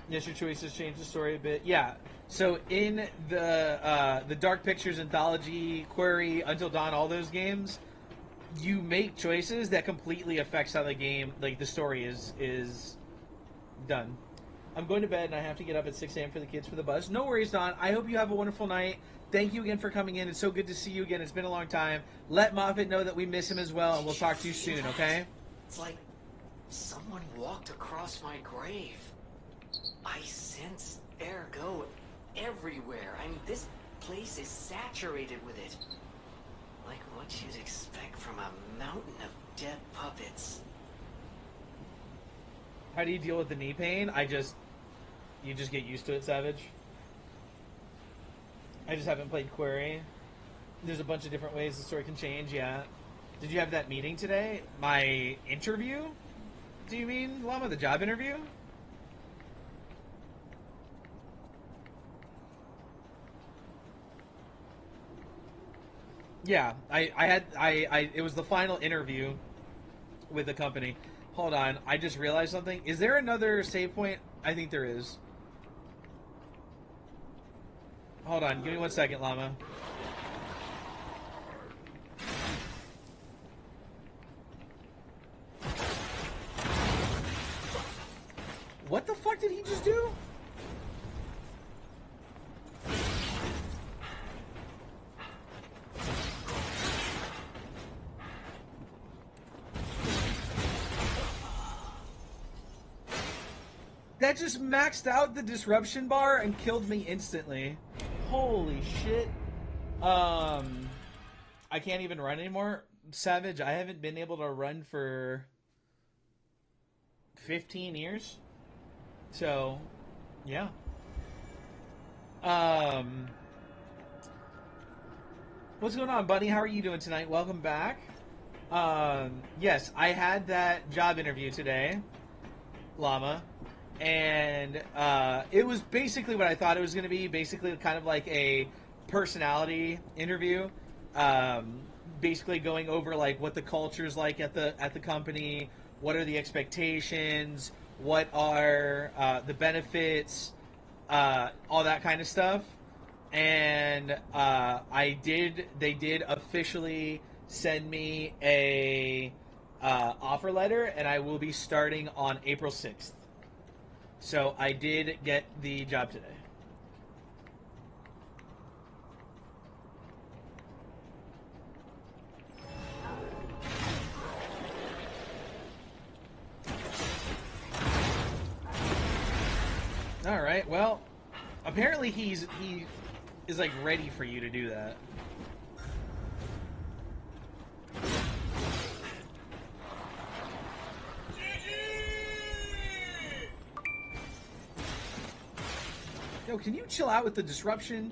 Yes, your choices change the story a bit. Yeah. So, in the Dark Pictures Anthology, Query, Until Dawn, all those games... You make choices that completely affects how the game, like the story is done. I'm going to bed and I have to get up at 6 a.m. for the kids for the bus. No worries, Don. I hope you have a wonderful night. Thank you again for coming in. It's so good to see you again. It's been a long time. Let Moffat know that we miss him as well, and we'll talk to you soon, okay? It's like someone walked across my grave. I sense ergo everywhere. I mean, this place is saturated with it. Like what you'd expect from a mountain of dead puppets. How do you deal with the knee pain? You just get used to it, Savage. I just haven't played Query. There's a bunch of different ways the story can change, yeah. Did you have that meeting today? My interview? Do you mean, Llama, the job interview? Yeah, it was the final interview with the company. Hold on, I just realized something. Is there another save point? I think there is. Hold on, give me 1 second, Llama. What the fuck did he just do? That just maxed out the disruption bar and killed me instantly. Holy shit. I can't even run anymore. Savage, I haven't been able to run for 15 years. So, yeah. What's going on, Bunny? How are you doing tonight? Welcome back. Yes, I had that job interview today, Llama. And it was basically what I thought it was going to be. Basically, kind of like a personality interview. Basically, going over like what the culture's like at the company, what are the expectations, what are the benefits, all that kind of stuff. And they did officially send me a offer letter, and I will be starting on April 6th. So I did get the job today. All right. Well, apparently he is like ready for you to do that. Yo, can you chill out with the disruption?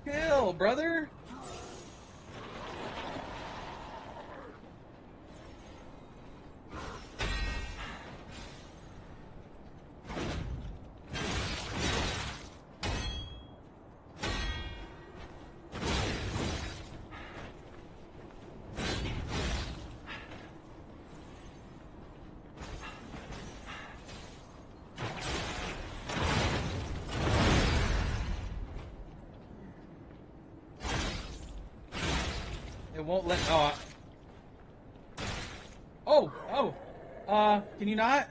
Kill, brother! It won't let. Can you not?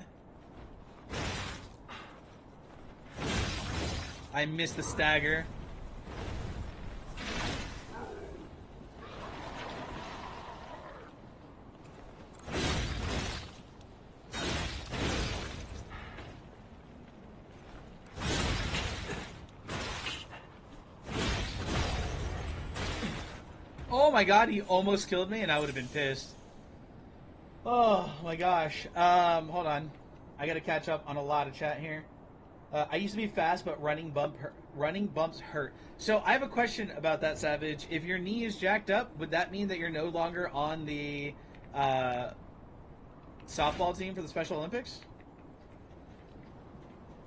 I missed the stagger. Oh my god, he almost killed me and I would have been pissed. Oh my gosh. Hold on. I gotta catch up on a lot of chat here. I used to be fast, but running bumps hurt. So I have a question about that, Savage. If your knee is jacked up, would that mean that you're no longer on the softball team for the Special Olympics?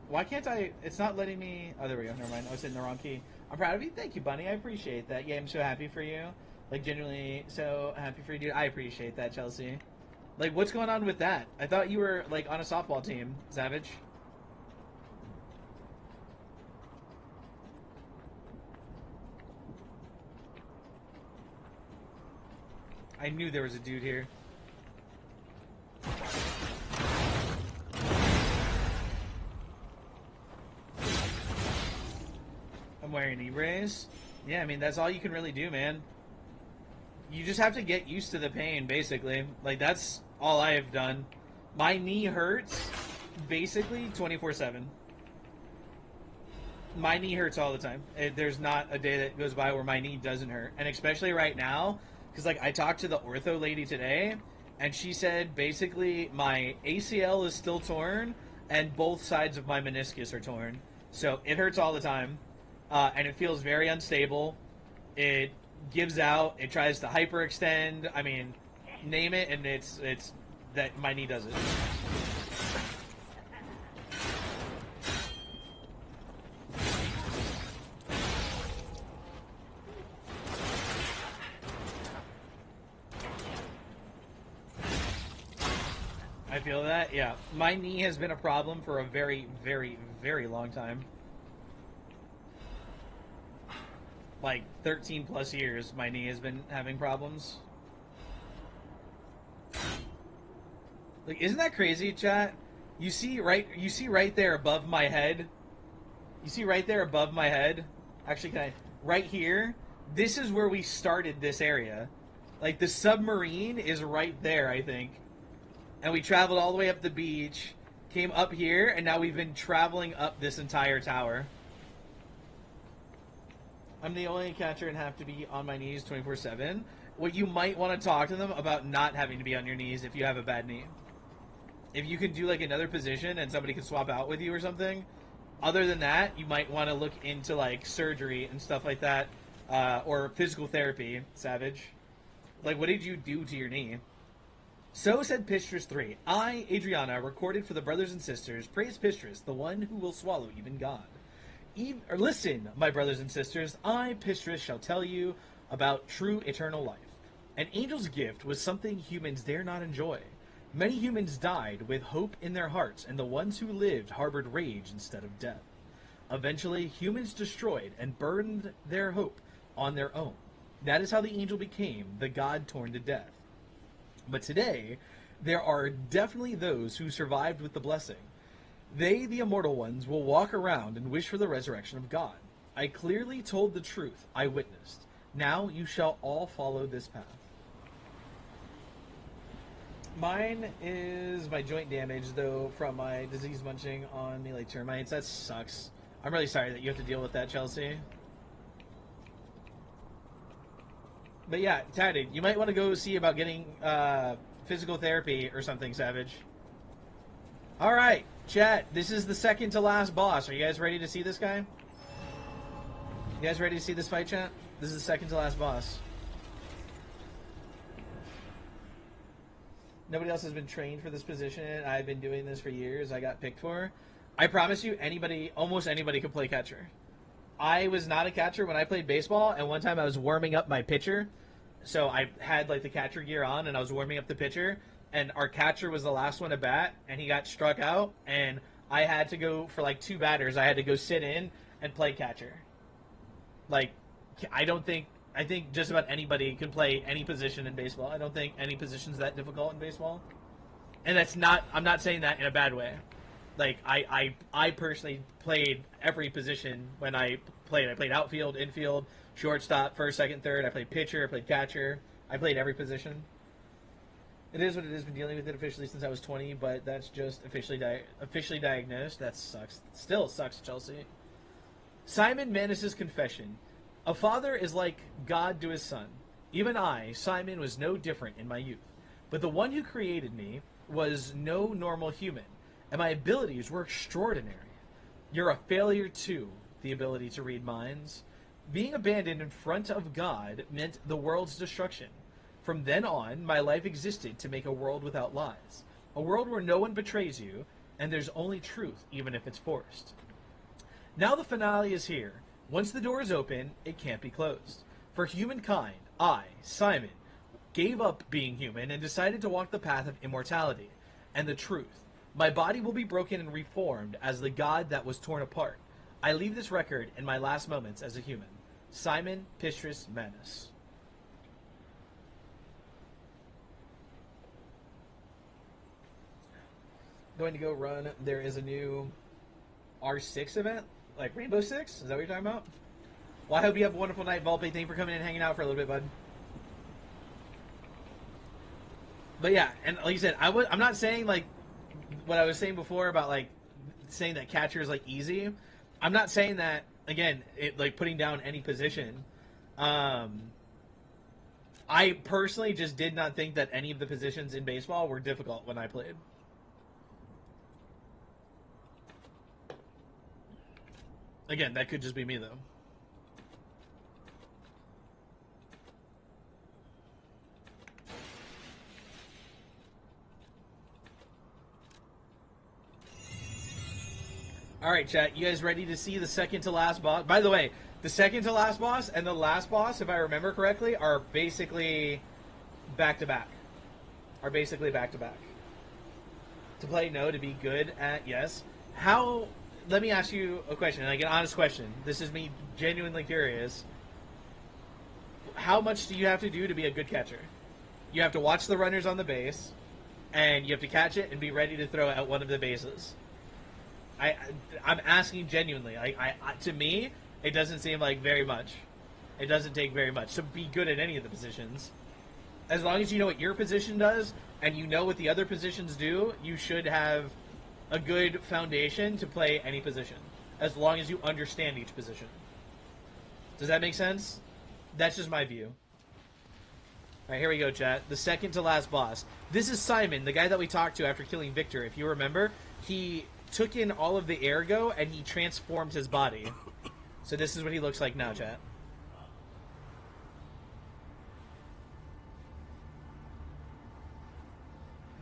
Why can't I? It's not letting me. Oh, there we go. Never mind. I was hitting the wrong key. I'm proud of you. Thank you, Bunny. I appreciate that. Yeah, I'm so happy for you. Like, genuinely so happy for you, dude. I appreciate that, Chelsea. Like, what's going on with that? I thought you were, like, on a softball team, Savage. I knew there was a dude here. I'm wearing E-Rays. Yeah, I mean, that's all you can really do, man. You just have to get used to the pain, basically. Like, that's all I have done. My knee hurts, basically, 24/7. My knee hurts all the time. There's not a day that goes by where my knee doesn't hurt. And especially right now, because, like, I talked to the ortho lady today, and she said, basically, my ACL is still torn, and both sides of my meniscus are torn. So, it hurts all the time. And it feels very unstable. It gives out. It tries to hyperextend. I mean, name it, and it's that my knee does it. I feel that. Yeah, my knee has been a problem for a very, very, very long time. Like 13 plus years, my knee has been having problems. Like, isn't that crazy, chat? You see right there above my head. You see right there above my head. Actually, right here. This is where we started this area. Like, the submarine is right there, I think. And we traveled all the way up the beach, came up here, and now we've been traveling up this entire tower. I'm the only catcher and have to be on my knees 24/7. Well, you might want to talk to them about not having to be on your knees if you have a bad knee. If you can do, like, another position and somebody can swap out with you or something, other than that, you might want to look into, like, surgery and stuff like that, or physical therapy, Savage. Like, what did you do to your knee? So said Pistrus 3. I, Adriana, recorded for the brothers and sisters, praise Pistrus, the one who will swallow even God. Listen, my brothers and sisters, I, Pistrus, shall tell you about true eternal life. An angel's gift was something humans dare not enjoy. Many humans died with hope in their hearts, and the ones who lived harbored rage instead of death. Eventually, humans destroyed and burned their hope on their own. That is how the angel became the god torn to death. But today, there are definitely those who survived with the blessing. They, the immortal ones, will walk around and wish for the resurrection of God. I clearly told the truth I witnessed. Now you shall all follow this path. Mine is my joint damage, though, from my disease munching on melee termites. That sucks. I'm really sorry that you have to deal with that, Chelsea. But yeah, Tatted, you might want to go see about getting physical therapy or something, Savage. Alright, chat, this is the second to last boss. Are you guys ready to see this guy? You guys ready to see this fight, chat? This is the second to last boss. Nobody else has been trained for this position. I've been doing this for years. I got picked for. I promise you, anybody, almost anybody could play catcher. I was not a catcher when I played baseball, and one time I was warming up my pitcher. So I had like the catcher gear on, and I was warming up the pitcher, and our catcher was the last one to bat, and he got struck out, and I had to go for like 2 batters. I had to go sit in and play catcher. Like, I think just about anybody can play any position in baseball. I don't think any position's that difficult in baseball. And that's not, I'm not saying that in a bad way. Like, I personally played every position when I played. I played outfield, infield, shortstop, first, second, third. I played pitcher, I played catcher. I played every position. It is what it is. Been dealing with it officially since I was 20, but that's just officially diagnosed. That sucks. Still sucks, Chelsea. Simon Manus' confession. A father is like God to his son. Even I, Simon, was no different in my youth. But the one who created me was no normal human, and my abilities were extraordinary. You're a failure too, the ability to read minds. Being abandoned in front of God meant the world's destruction. From then on, my life existed to make a world without lies. A world where no one betrays you, and there's only truth, even if it's forced. Now the finale is here. Once the door is open, it can't be closed. For humankind, I, Simon, gave up being human and decided to walk the path of immortality and the truth. My body will be broken and reformed as the God that was torn apart. I leave this record in my last moments as a human. Simon Pistris Manus. Going to go run. There is a new R6 event, like Rainbow Six. Is that what you're talking about? Well, I hope you have a wonderful night, Volpe. Thank you for coming in and hanging out for a little bit, bud. But yeah, and like you said, I'm not saying like what I was saying before about like saying that catcher is like easy. I'm not saying that again. It like putting down any position. I personally just did not think that any of the positions in baseball were difficult when I played. Again, that could just be me though. All right, chat. You guys ready to see the second to last boss? By the way, the second to last boss and the last boss, if I remember correctly, are basically back to back. To play, no. To be good at, yes. How? Let me ask you a question, like an honest question. This is me genuinely curious. How much do you have to do to be a good catcher? You have to watch the runners on the base, and you have to catch it and be ready to throw at one of the bases. I'm asking genuinely. To me, it doesn't seem like very much. It doesn't take very much to be good at any of the positions. As long as you know what your position does and you know what the other positions do, you should have a good foundation to play any position. As long as you understand each position. Does that make sense? That's just my view. Alright, here we go, chat. The second to last boss. This is Simon, the guy that we talked to after killing Victor. If you remember, he took in all of the ergo and he transformed his body. So this is what he looks like now, chat.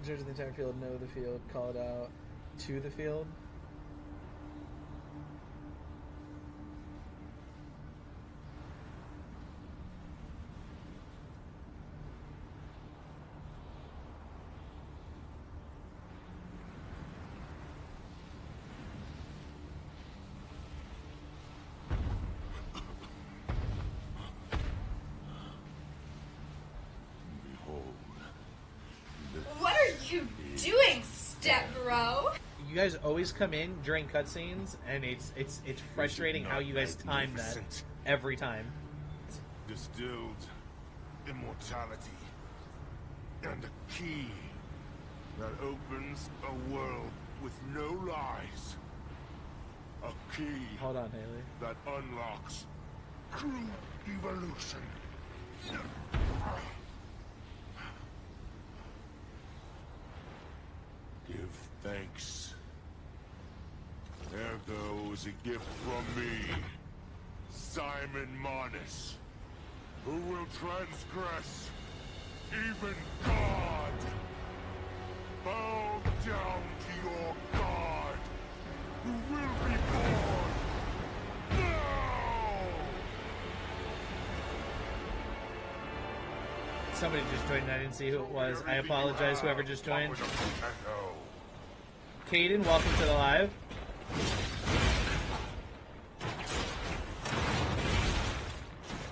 Observe the entire field, know the field, call it out to the field. step, bro. You guys always come in during cutscenes, and it's frustrating how you guys time that every time. Distilled immortality and a key that opens a world with no lies. A key. Hold on, Haley. That unlocks true evolution. Give thanks. Ergo is a gift from me, Simon Marnis, who will transgress even God. Bow down to your God, who will be born now! Somebody just joined and I didn't see who it was. I apologize, whoever just joined. Caden, welcome to the live.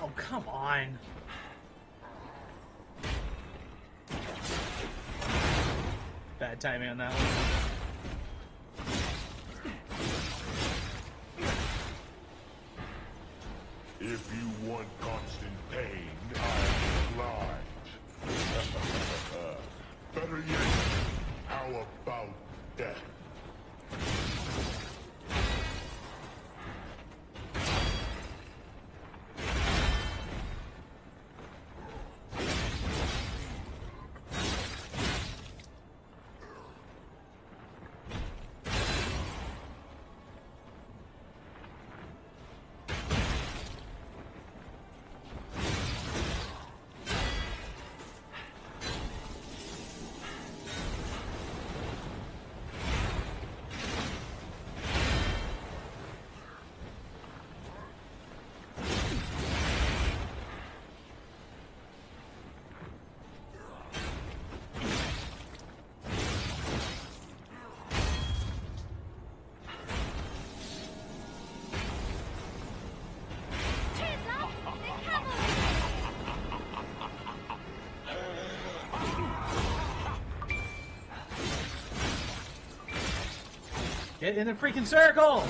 Oh, come on. Bad timing on that one. If you want constant pain, I'm obliged. Better yet, how about death? Get in the freaking circle!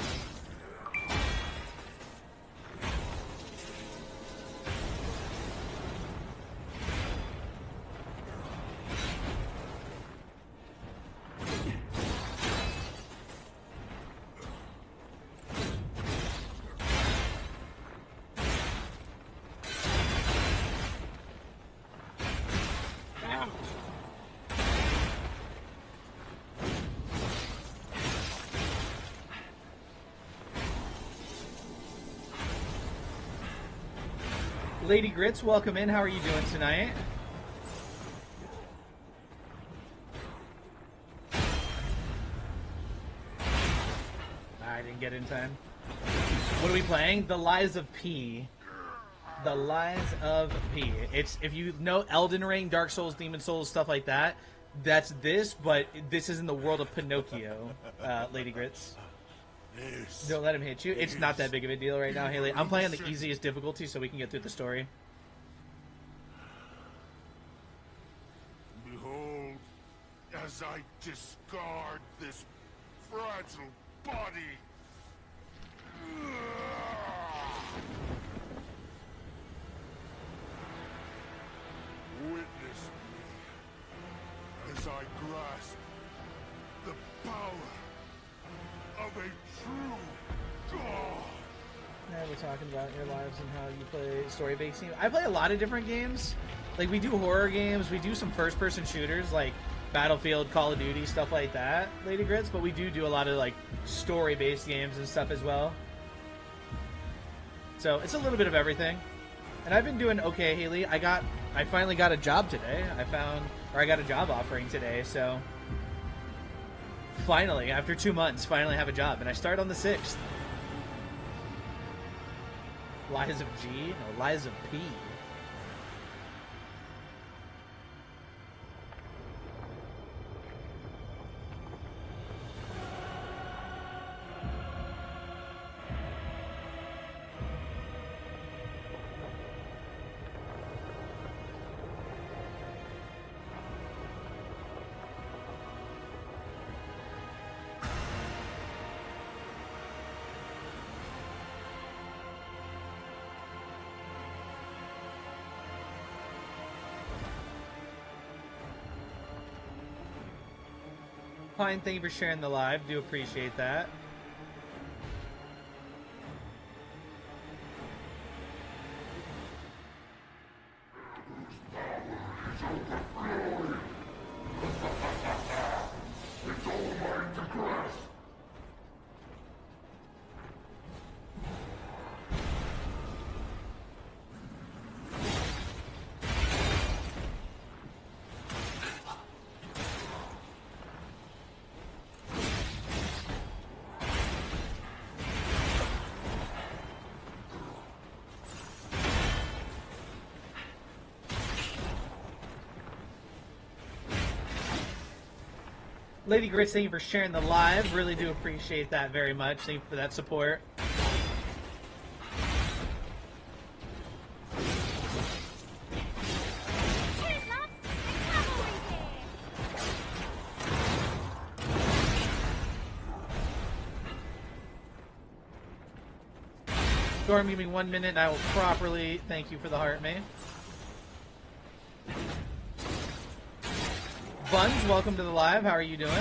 Lady Grits, welcome in. How are you doing tonight? I didn't get in time. What are we playing? The Lies of P. The Lies of P. It's, if you know Elden Ring, Dark Souls, Demon Souls, stuff like that, that's this, but this is in the world of Pinocchio, Lady Grits. Don't let him hit you. It's not that big of a deal right now, Haley. I'm playing the easiest difficulty so we can get through the story. Behold, as I discard this fragile body. Witness me as I grasp the power of a true god. Yeah, we're talking about your lives and how you play story-based games. I play a lot of different games. Like, we do horror games, we do some first-person shooters, like Battlefield, Call of Duty, stuff like that, Lady Grits, but we do a lot of, like, story-based games and stuff as well. So, it's a little bit of everything. And I've been doing okay, Haley. I finally got a job today. I got a job offering today, so... Finally, after 2 months, finally have a job, and I start on the 6th. Lies of G? No, Lies of P. Pine, thank you for sharing the live. Do appreciate that. Lady Grace, thank you for sharing the live. Really do appreciate that very much. Thank you for that support. Cheers, love! The cavalry's here! Storm, give me 1 minute and I will properly thank you for the heart, mate. Buns, welcome to the live. How are you doing?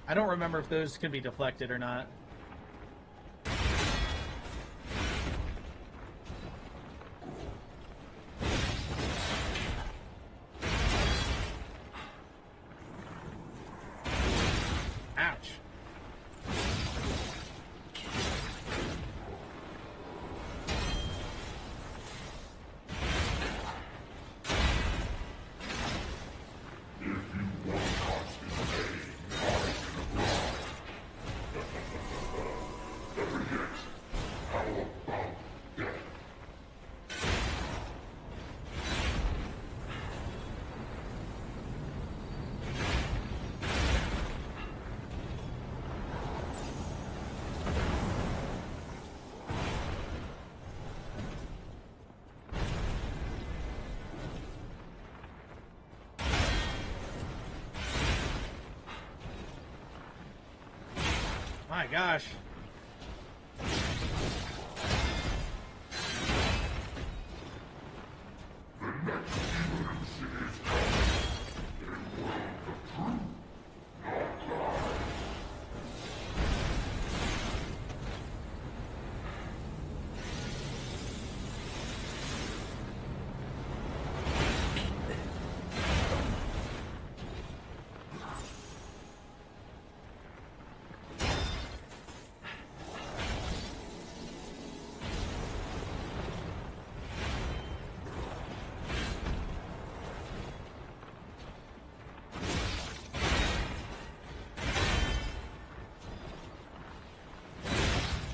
I don't remember if those can be deflected or not. Ouch. My gosh.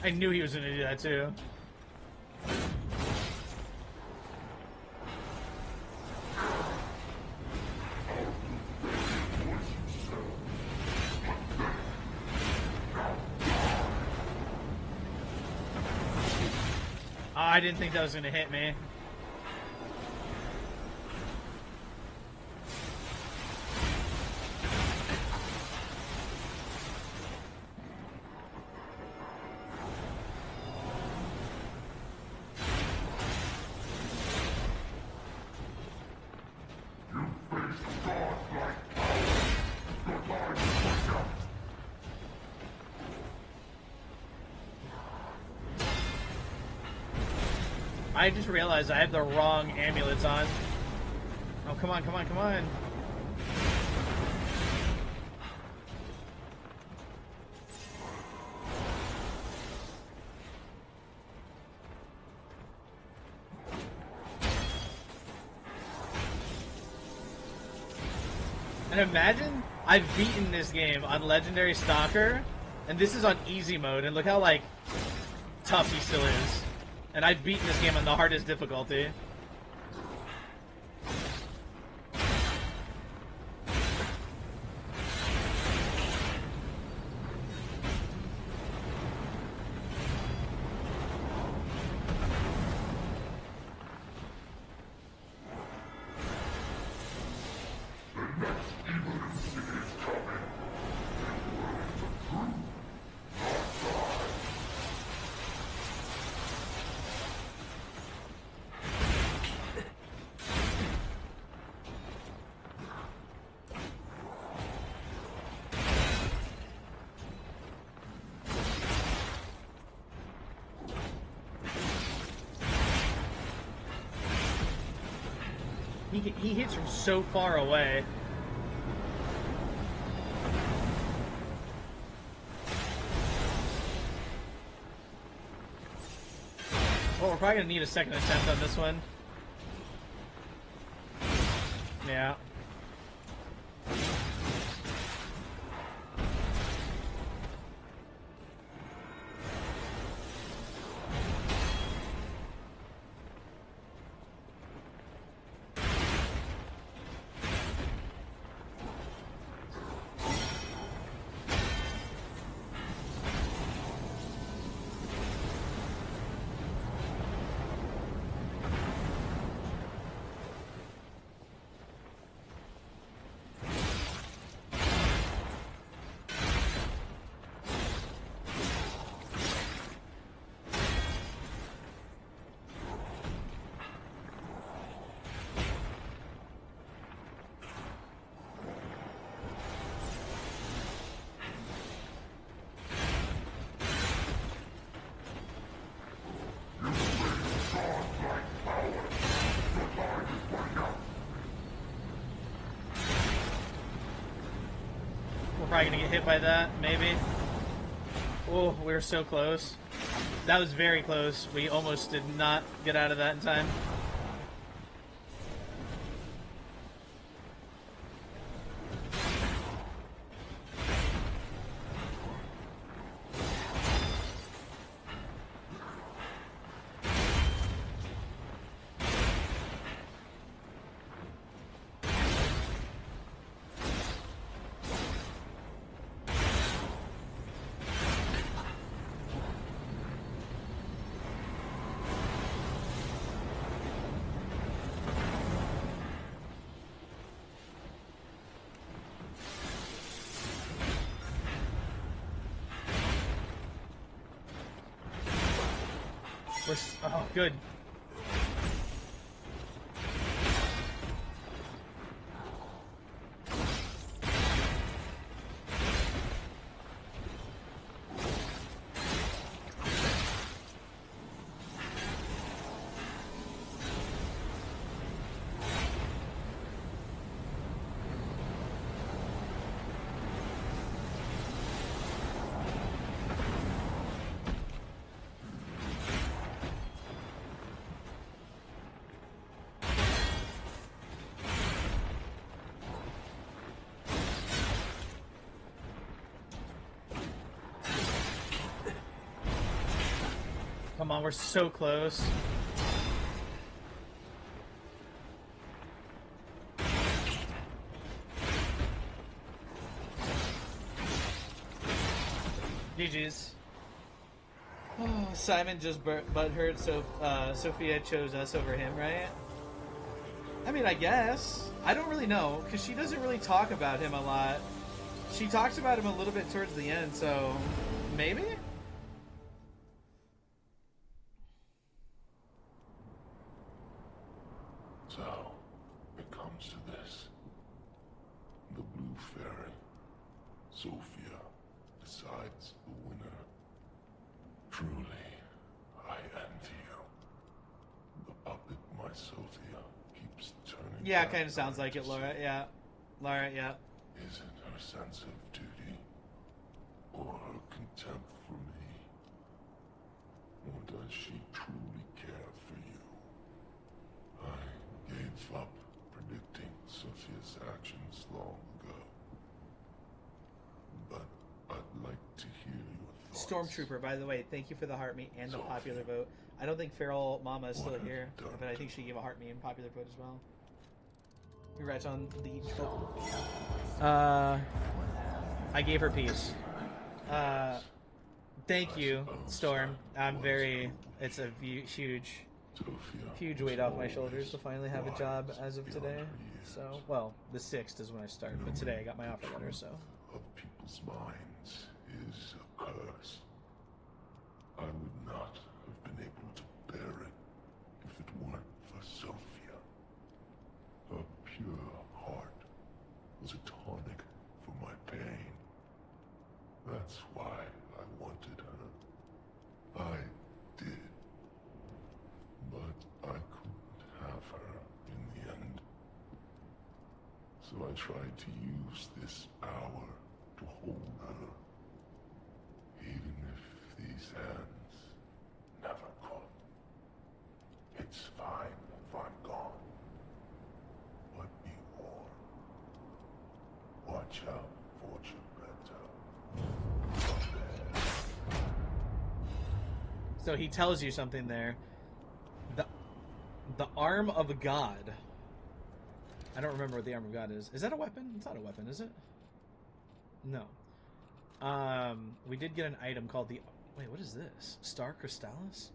I knew he was going to do that too. Oh, I didn't think that was going to hit me. I just realized I have the wrong amulets on. Oh, come on, come on, come on. And imagine I've beaten this game on Legendary Stalker, and this is on easy mode, and look how, like, tough he still is. And I've beaten this game on the hardest difficulty. He hits from so far away. Well, we're probably gonna need a second attempt on this one. Yeah. We're probably gonna get hit by that, maybe. Oh, we were so close. That was very close. We almost did not get out of that in time. Oh, good. Come on, we're so close. GG's. Oh, Simon just butthurt, so Sophia chose us over him, right? I mean, I guess. I don't really know, because she doesn't really talk about him a lot. She talks about him a little bit towards the end, so maybe? So, it comes to this. The Blue Fairy, Sophia, decides the winner. Truly, I envy you. The puppet my Sophia keeps turning. Yeah, it kind of sounds like it, Laura. Yeah. Laura, yeah. Is it her sense of duty? Or her contempt for me? Or does she truly care for you? I gave up predicting Sophia's actions long ago. But I'd like to hear your thoughts. Stormtrooper, by the way, thank you for the heart me and the popular vote. I don't think Feral Mama is still here, but I think she gave a heart me and popular vote as well. Congrats on the I gave her peace. Thank you, Storm. I'm very. It's a huge weight off my shoulders to finally have a job as of today. So, well, the 6th is when I start, but today I got my offer letter, so. Of people's minds is a curse. I would not have been able to bear it if it weren't for Sophia. Her pure heart was a tonic for my pain. That's why I wanted her. I did. But I couldn't have her in the end. tried to use this power to hold her. Even if these hands never could. It's fine if I'm gone. But be warned. Watch out for Geppetto. So he tells you something there. The arm of God. I don't remember what the arm of God is. Is that a weapon? It's not a weapon, is it? No. We did get an item called the... Wait, what is this? Star Crystallis?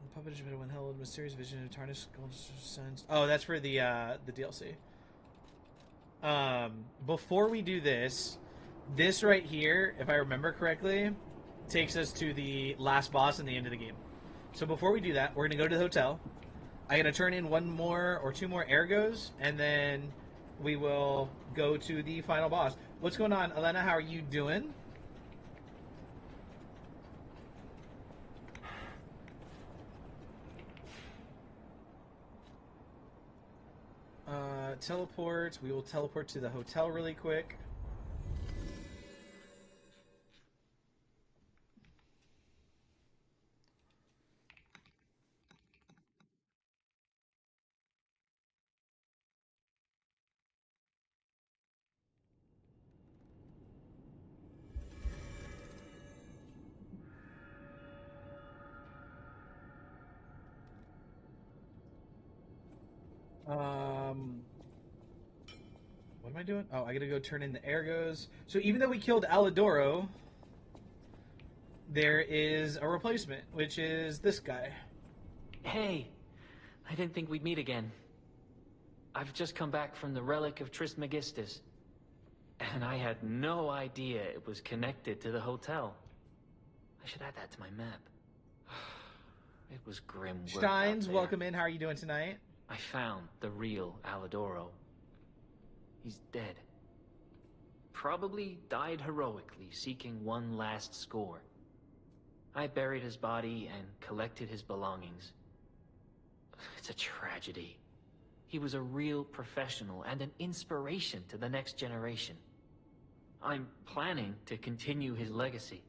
The puppet is when held mysterious vision of tarnished gold suns. Oh, that's for the DLC. Before we do this right here, if I remember correctly, takes us to the last boss and the end of the game. So before we do that, we're going to go to the hotel. I'm going to turn in one more or two more ergos, and then we will go to the final boss. What's going on, Elena? How are you doing? Teleport. We will teleport to the hotel really quick. What am I doing? Oh, I gotta go turn in the ergos. So even though we killed Alidoro, there is a replacement, which is this guy. Hey, I didn't think we'd meet again. I've just come back from the Relic of Trismegistus, and I had no idea it was connected to the hotel. I should add that to my map. It was grim work Steins, out there. welcome in. How are you doing tonight? I found the real Alidoro. He's dead. Probably died heroically, seeking one last score. I buried his body and collected his belongings. It's a tragedy. He was a real professional and an inspiration to the next generation. I'm planning to continue his legacy.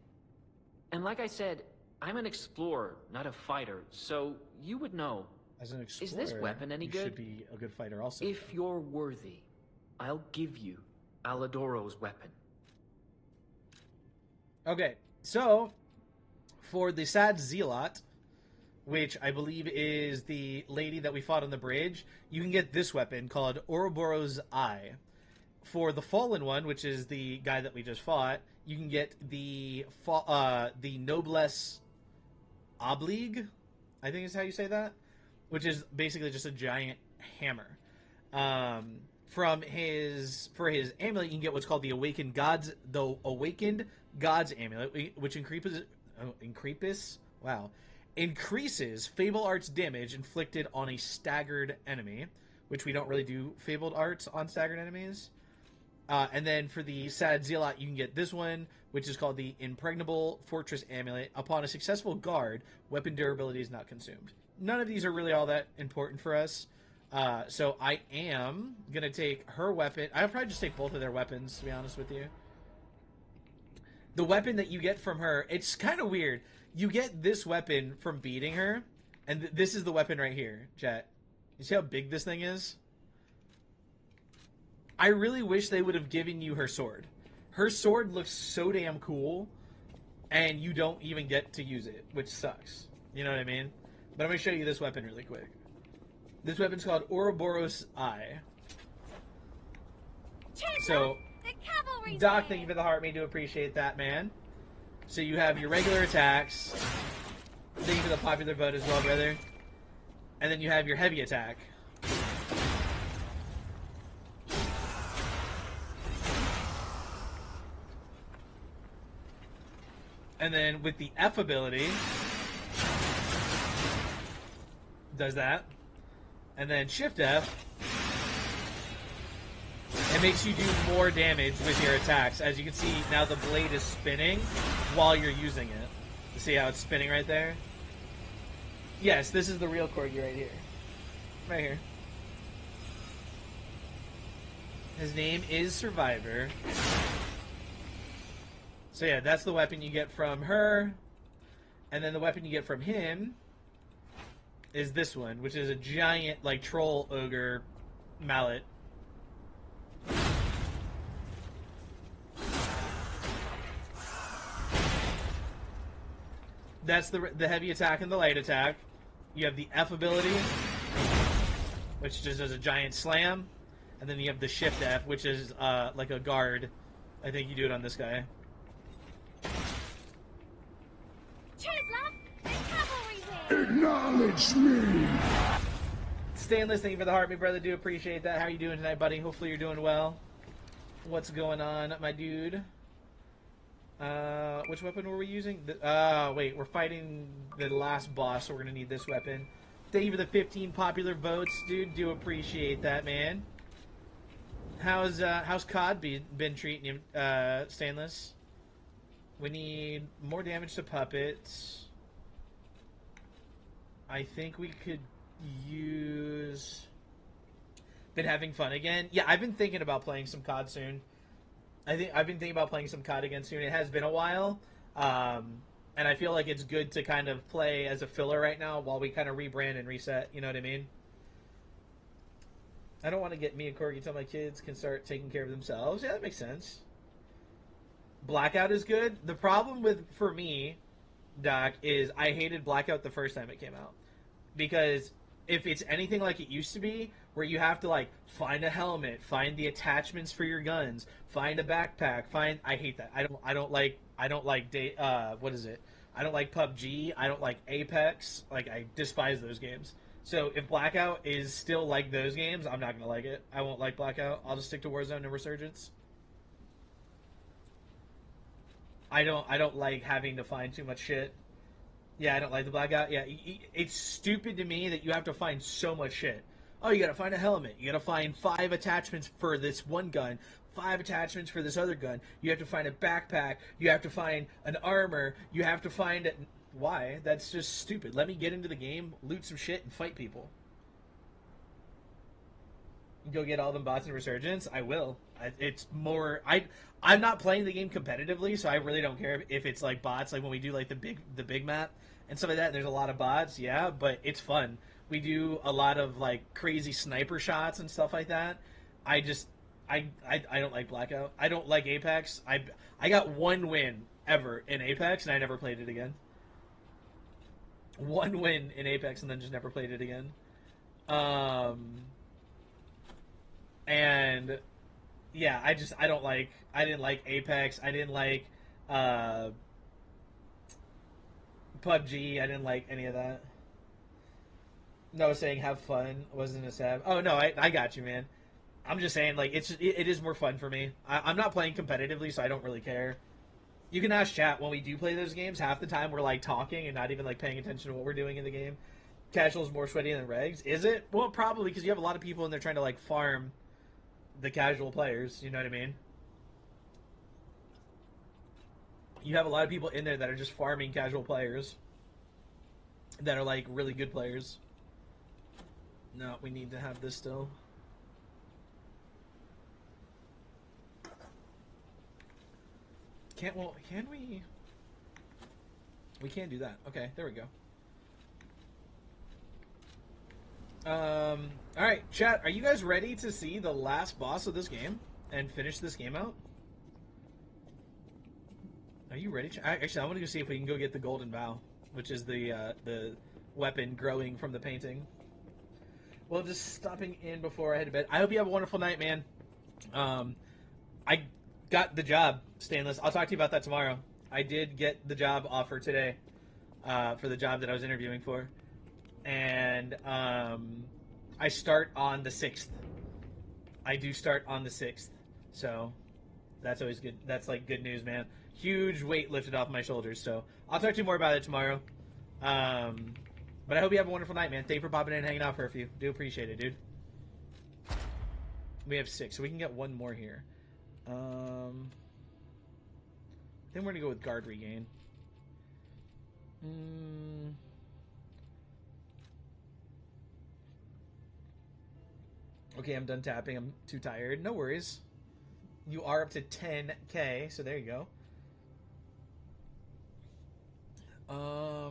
And like I said, I'm an explorer, not a fighter, so you would know. As an explorer, is this weapon any you good? should be a good fighter also. If you're worthy, I'll give you Alidoro's weapon. Okay, so for the Sad Zealot, which I believe is the lady that we fought on the bridge, you can get this weapon called Ouroboros Eye. For the Fallen one, which is the guy that we just fought, you can get the Noblesse Oblige, I think is how you say that, which is basically just a giant hammer. For his amulet, you can get what's called the Awakened Gods Amulet, which increases Fable Arts damage inflicted on a staggered enemy, which we don't really do Fabled Arts on staggered enemies. And then for the Sad Zealot, you can get this one, which is called the Impregnable Fortress Amulet. Upon a successful guard, weapon durability is not consumed. None of these are really all that important for us. So I am going to take her weapon. I'll probably just take both of their weapons, to be honest with you. The weapon that you get from her, it's kind of weird. You get this weapon from beating her, and this is the weapon right here, chat. You see how big this thing is? I really wish they would have given you her sword. Her sword looks so damn cool, and you don't even get to use it, which sucks. You know what I mean? But I'm going to show you this weapon really quick. This weapon's called Ouroboros Eye. So, Doc, thank you for the heart. Me do appreciate that, man. So you have your regular attacks. Thank you for the popular vote as well, brother. And then you have your heavy attack. And then with the F ability, does that. And then Shift F, it makes you do more damage with your attacks. As you can see, now the blade is spinning while you're using it. You see how it's spinning right there? Yes, this is the real Corgi right here. Right here. His name is Survivor. So yeah, that's the weapon you get from her. And then the weapon you get from him is this one, which is a giant, like, troll ogre mallet. That's the heavy attack and the light attack. You have the F ability, which just does a giant slam. And then you have the shift F, which is like a guard. I think you do it on this guy. Cheers, love! The cavalry's here! Acknowledge me! Stainless, thank you for the heart, my brother. Do appreciate that. How are you doing tonight, buddy? Hopefully you're doing well. What's going on, my dude? Which weapon were we using? Wait, we're fighting the last boss, so we're gonna need this weapon. Thank you for the 15 popular votes, dude. Do appreciate that, man. How's COD been treating you, Stainless? We need more damage to puppets. I think we could use... Been having fun again? Yeah, I've been thinking about playing some COD soon. I've been thinking about playing some COD again soon. It has been a while, and I feel like it's good to kind of play as a filler right now while we kind of rebrand and reset. You know what I mean? I don't want to get me and Corgi until my kids can start taking care of themselves. Yeah, that makes sense. Blackout is good. The problem for me, Doc, is I hated Blackout the first time it came out. Because if it's anything like it used to be, where you have to, like, find a helmet, find the attachments for your guns, find a backpack, I hate that. I don't like what is it? I don't like PUBG. I don't like Apex. Like, I despise those games. So if Blackout is still like those games, I'm not gonna like it. I won't like Blackout. I'll just stick to Warzone and Resurgence. I don't like having to find too much shit. Yeah, I don't like the Blackout. Yeah, it's stupid to me that you have to find so much shit. Oh, you gotta find a helmet. You gotta find 5 attachments for this one gun, 5 attachments for this other gun. You have to find a backpack. You have to find an armor. You have to find... Why? That's just stupid. Let me get into the game, loot some shit, and fight people. Go get all them bots in Resurgence? I will. It's more... I'm not playing the game competitively, so I really don't care if it's like bots, like when we do like the big map and stuff like that. There's a lot of bots, yeah, but it's fun. We do a lot of like crazy sniper shots and stuff like that. I don't like Blackout. I don't like Apex. I got 1 win ever in Apex, and I never played it again. 1 win in Apex, and then just never played it again. And yeah, I didn't like Apex. I didn't like PUBG. I didn't like any of that. No, saying have fun wasn't a sab. Oh no, I got you, man. I'm just saying, like, it is more fun for me. I'm not playing competitively, so I don't really care. You can ask chat when we do play those games. Half the time we're like talking and not even like paying attention to what we're doing in the game. Casual is more sweaty than regs. Is it? Well, probably, because you have a lot of people in there trying to like farm the casual players. You know what I mean? You have a lot of people in there that are just farming casual players that are like really good players. No, we need to have this still. Can we? We can't do that. Okay, there we go. Alright, chat, are you guys ready to see the last boss of this game and finish this game out? Are you ready? Actually, I want to go see if we can go get the Golden Vow, which is the weapon growing from the painting. Well, just stopping in before I head to bed. I hope you have a wonderful night, man. I got the job, Stainless. I'll talk to you about that tomorrow. I did get the job offer today for the job that I was interviewing for. And I start on the 6th. I do start on the 6th. So that's always good. That's like good news, man. Huge weight lifted off my shoulders. So I'll talk to you more about it tomorrow. But I hope you have a wonderful night, man. Thank you for popping in and hanging out for a few. Do appreciate it, dude. We have 6, so we can get 1 more here. Then we're going to go with guard regain. Okay, I'm done tapping. I'm too tired. No worries. You are up to 10K, so there you go. I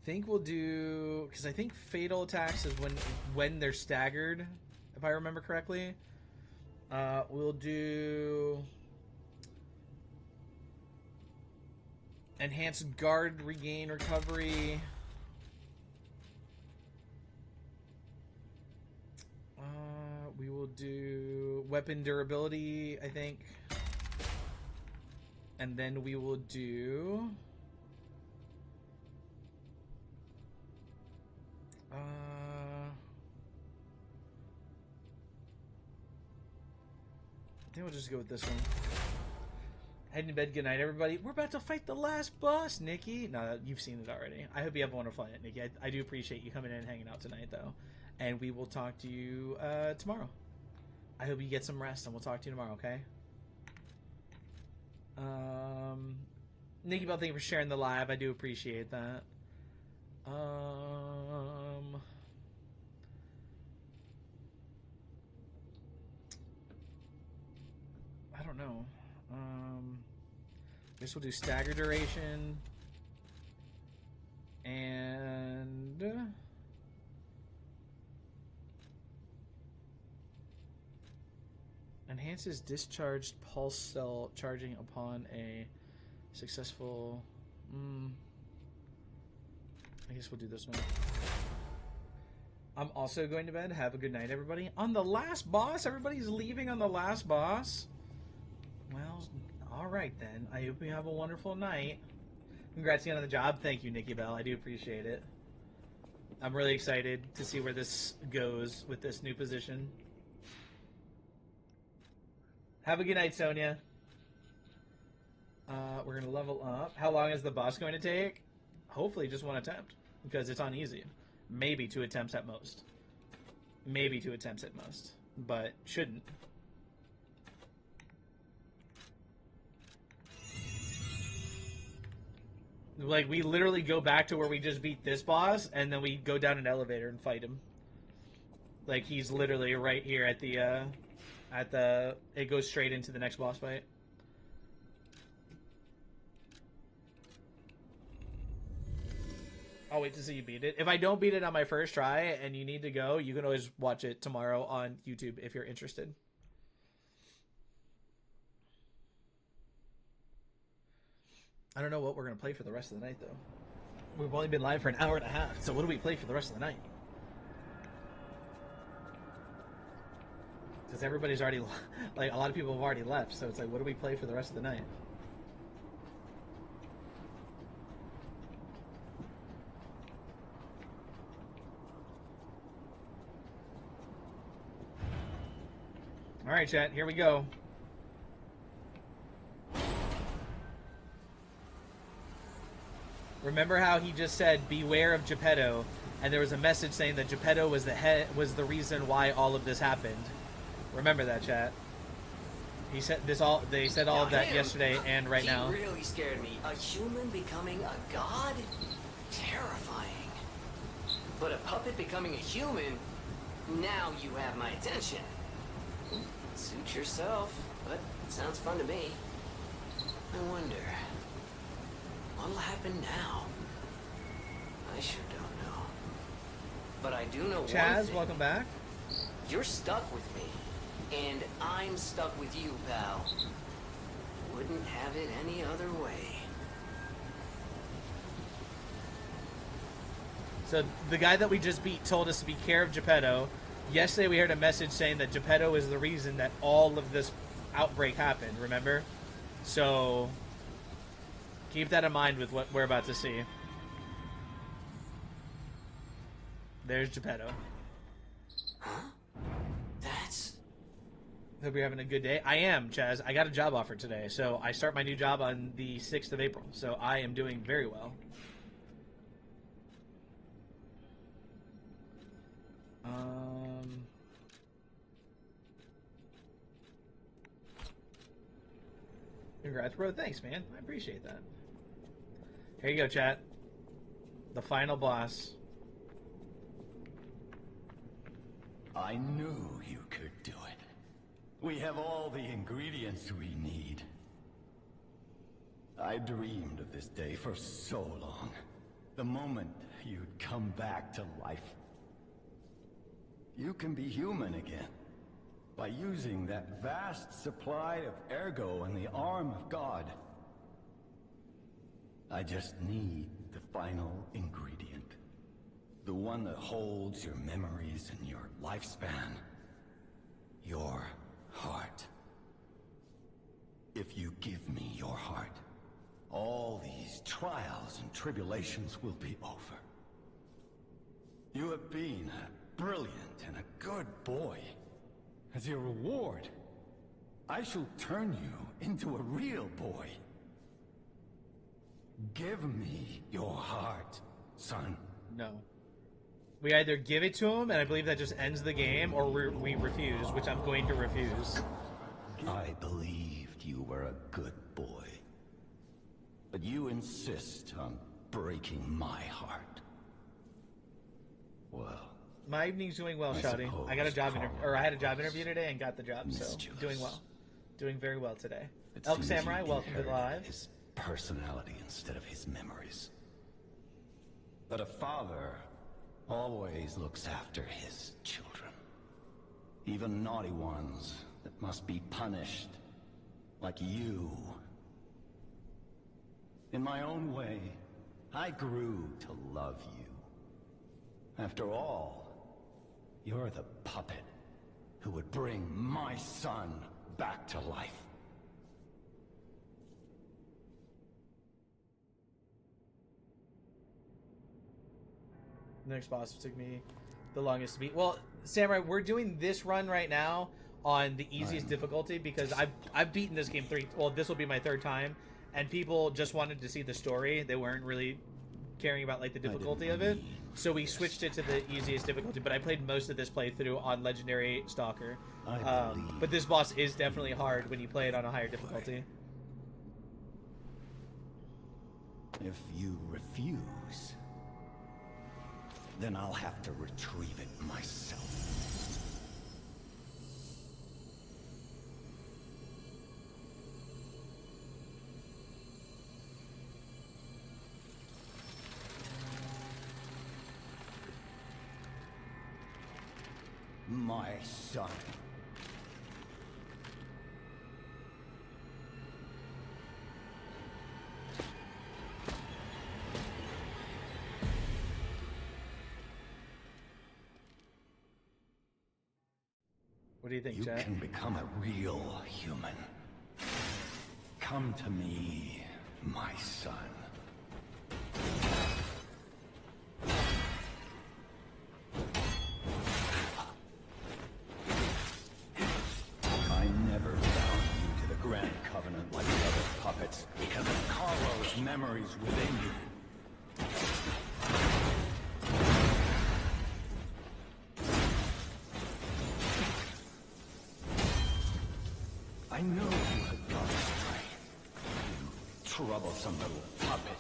think we'll do, because I think fatal attacks is when they're staggered, if I remember correctly. We'll do enhanced guard, regain, recovery. We will do weapon durability, I think. And then we will do... I think we'll just go with this one. Heading to bed. Good night, everybody. We're about to fight the last boss, Nikki. No, you've seen it already. I hope you have a wonderful night, Nikki. I do appreciate you coming in and hanging out tonight, though. And we will talk to you tomorrow. I hope you get some rest, and we'll talk to you tomorrow, okay? Nikki Bell, thank you for sharing the live. I do appreciate that. I don't know. I guess we'll do stagger duration. And... enhances discharged pulse cell charging upon a successful... I guess we'll do this one. I'm also going to bed. Have a good night, everybody. On the last boss? Everybody's leaving on the last boss? Well, alright then. I hope you have a wonderful night. Congrats again on the job. Thank you, Nikki Bell. I do appreciate it. I'm really excited to see where this goes with this new position. Have a good night, Sonia. We're going to level up. How long is the boss going to take? Hopefully just one attempt, because it's on easy. Maybe 2 attempts at most. Maybe 2 attempts at most, but shouldn't. Like, we literally go back to where we just beat this boss, and then we go down an elevator and fight him. Like, he's literally right here at the, it goes straight into the next boss fight. I'll wait to see you beat it. If I don't beat it on my first try and you need to go, you can always watch it tomorrow on YouTube if you're interested. I don't know what we're going to play for the rest of the night, though. We've only been live for an hour and a half, so what do we play for the rest of the night? Because everybody's already, like, a lot of people have already left, so it's like, what do we play for the rest of the night? All right, chat, here we go. Remember how he just said, beware of Geppetto, and there was a message saying that Geppetto was the reason why all of this happened. Remember that, chat. He said this all. They said all of that yesterday and right now. He really scared me. A human becoming a god? Terrifying. But a puppet becoming a human? Now you have my attention. Suit yourself, but it sounds fun to me. I wonder, what'll happen now? I sure don't know. But I do know one Chaz, thing. welcome back. You're stuck with me, and I'm stuck with you, pal. Wouldn't have it any other way. So the guy that we just beat told us to be care of Geppetto. Yesterday we heard a message saying that Geppetto is the reason that all of this outbreak happened, remember? So keep that in mind with what we're about to see. There's Geppetto. Huh? That's... Hope you're having a good day. I am, Chaz. I got a job offer today, so I start my new job on the 6th of April. So I am doing very well. Congrats, bro. Thanks, man. I appreciate that. Here you go, chat. The final boss. I knew you could do it. We have all the ingredients we need. I dreamed of this day for so long. The moment you'd come back to life. You can be human again. By using that vast supply of ergo in the arm of God. I just need the final ingredient. The one that holds your memories and your lifespan. Your heart. If you give me your heart, all these trials and tribulations will be over. You have been a brilliant and a good boy. As your reward, I shall turn you into a real boy. Give me your heart, son. No. We either give it to him, and I believe that just ends the game, or we refuse, which I'm going to refuse. I believed you were a good boy. But you insist on breaking my heart. Well... My evening's doing well, Shouty. I got a job interview, or I had a job interview today and got the job, so doing well. Doing very well today. Elk Samurai, welcome to the live. His personality instead of his memories. But a father always looks after his children. Even naughty ones that must be punished, like you. In my own way, I grew to love you. After all, you're the puppet who would bring my son back to life. The next boss took me the longest to beat. Well, Samurai, we're doing this run right now on the easiest difficulty because I've beaten this game this will be my third time, and people just wanted to see the story. They weren't really caring about like the difficulty of it. So we switched it to the easiest difficulty, but I played most of this playthrough on Legendary Stalker. But this boss is definitely hard when you play it on a higher difficulty. If you refuse, then I'll have to retrieve it myself. My son. What do you think, You Chat? can become a real human. Come to me, my son. I never bound you to the Grand Covenant like the other puppets because of Carlo's memories within you. I know you had gone astray. You troublesome little puppet.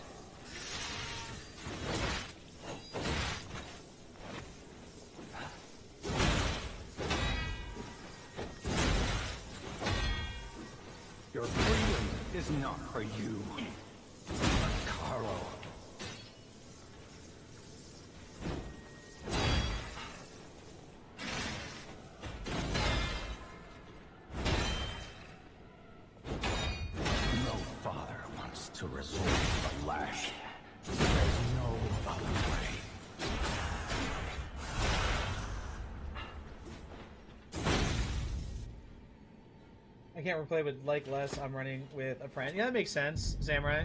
Your freedom is not for you, but Carlo. No father wants to resort to the lash. There's no other way. I can't replay with like less. I'm running with a friend. Yeah, that makes sense, Samurai.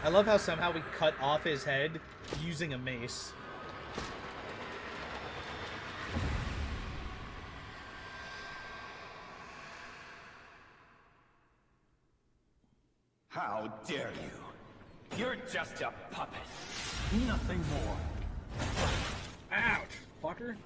I love how somehow we cut off his head using a mace. How dare you? You're just a puppet. Nothing more. Ouch, fucker.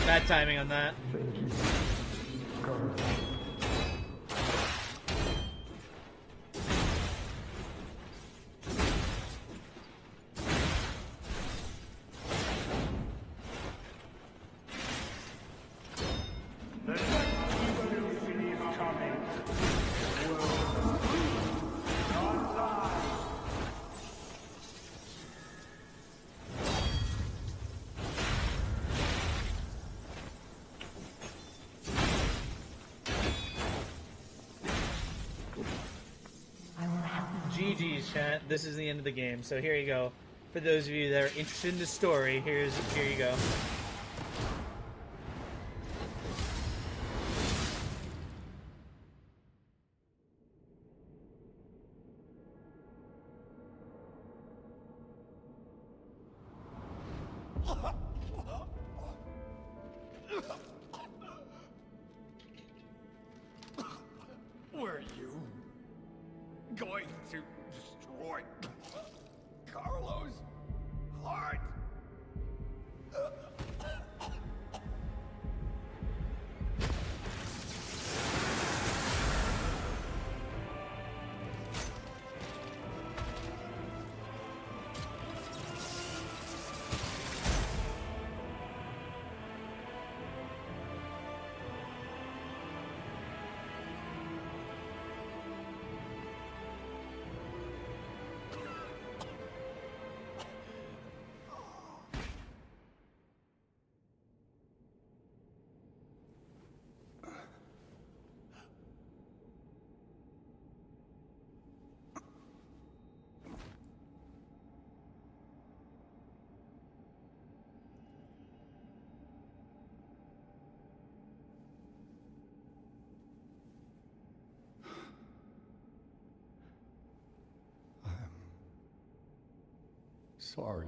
Bad timing on that. GG's, chat. This is the end of the game. So here you go. For those of you that are interested in the story, here you go. Were you going to destroy Carlos' heart? Sorry.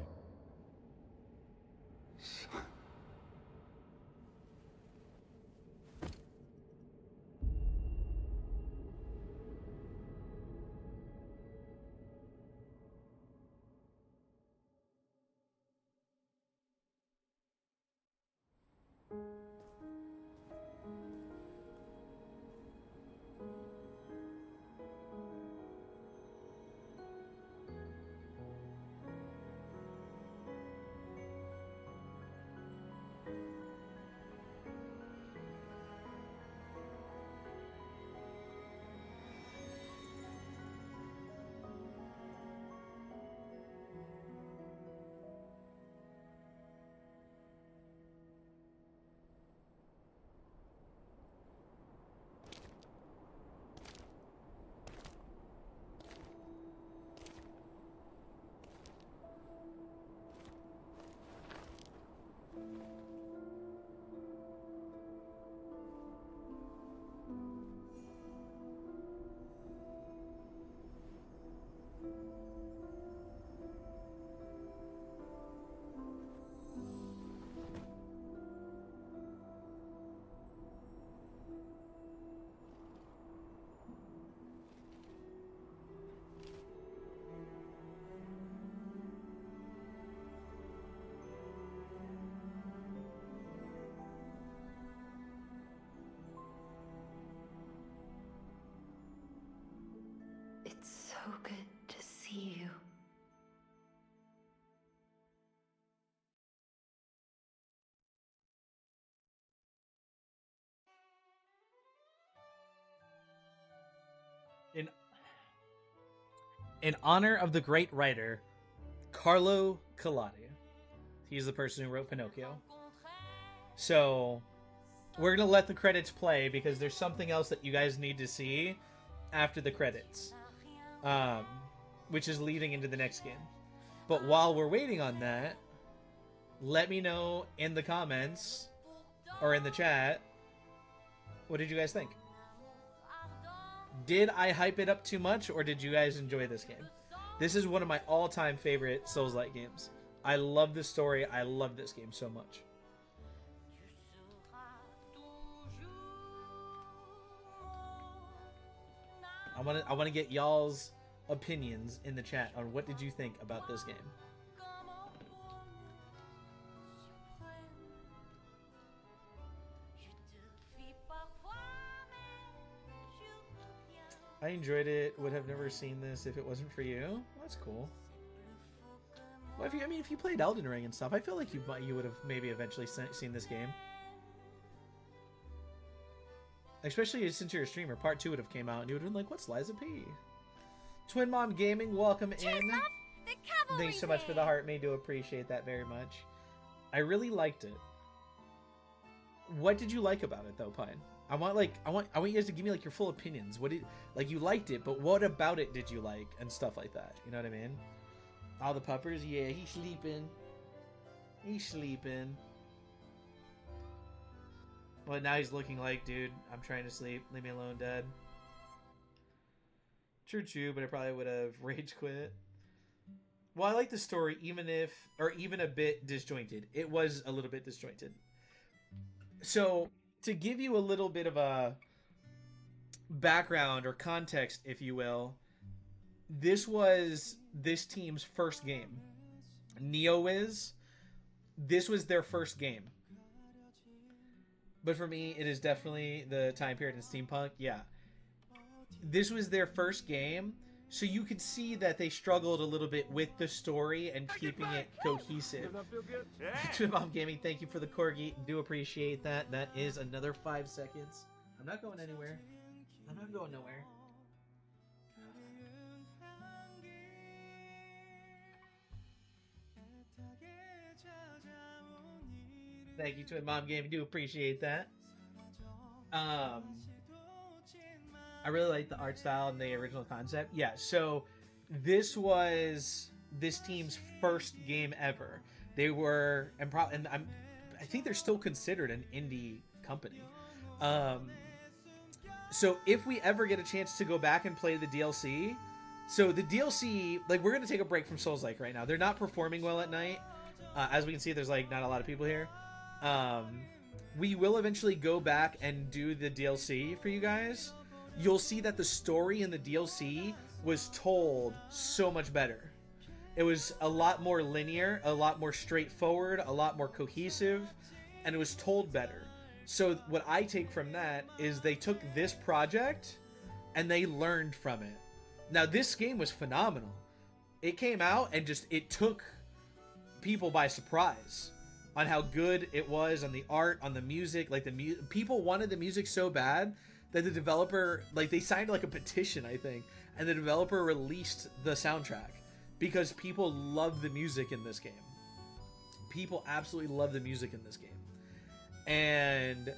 in honor of the great writer Carlo Collodi. He's the person who wrote Pinocchio. So we're going to let the credits play because there's something else that you guys need to see after the credits, which is leading into the next game. But while we're waiting on that, let me know in the comments or in the chat, what did you guys think? Did I hype it up too much, or did you guys enjoy this game? This is one of my all-time favorite Souls-like games. I love this story. I love this game so much. I want to get y'all's opinions in the chat on what did you think about this game. I enjoyed it. Would have never seen this if it wasn't for you. That's cool. Well, if you played Elden Ring and stuff, I feel like you would have maybe eventually seen this game. Especially since you're a streamer, part 2 would have came out and you would have been like, "What's Liza P?" Twin Mom Gaming, welcome in. Thanks so much for the heart. May do appreciate that very much. I really liked it. What did you like about it though, Pine? I want you guys to give me like your full opinions. What did you liked it, but what about it did you like and stuff like that? You know what I mean? All the puppers, yeah, he's sleeping. He's sleeping. Well, now he's looking like, dude, I'm trying to sleep. Leave me alone, Dad. True, but I probably would have rage quit. Well, I like the story, even a bit disjointed. It was a little bit disjointed. So, to give you a little bit of a background or context, if you will, this was this team's first game. NeoWiz, this was their first game. But for me, it is definitely the time period in steampunk. Yeah. This was their first game, so you could see that they struggled a little bit with the story and keeping it cohesive. Twin Mom Gaming, thank you for the corgi. Do appreciate that. That is another 5 seconds. I'm not going anywhere. I'm not going nowhere. Thank you, Twin Mom Gaming. Do appreciate that. I really like the art style and the original concept. Yeah, so this was this team's first game ever. They were, I think they're still considered an indie company. So if we ever get a chance to go back and play the DLC, so the DLC, like, we're going to take a break from Souls-like right now. They're not performing well at night. As we can see, there's like not a lot of people here. We will eventually go back and do the DLC for you guys. You'll see that the story in the DLC was told so much better. It was a lot more linear, a lot more straightforward, a lot more cohesive, and it was told better. So what I take from that is they took this project and they learned from it. Now, this game was phenomenal. It came out and it took people by surprise on how good it was, on the art, on the music. Like, people wanted the music so bad that the developer, like, they signed like a petition, I think, and the developer released the soundtrack because people love the music in this game. People absolutely love the music in this game. And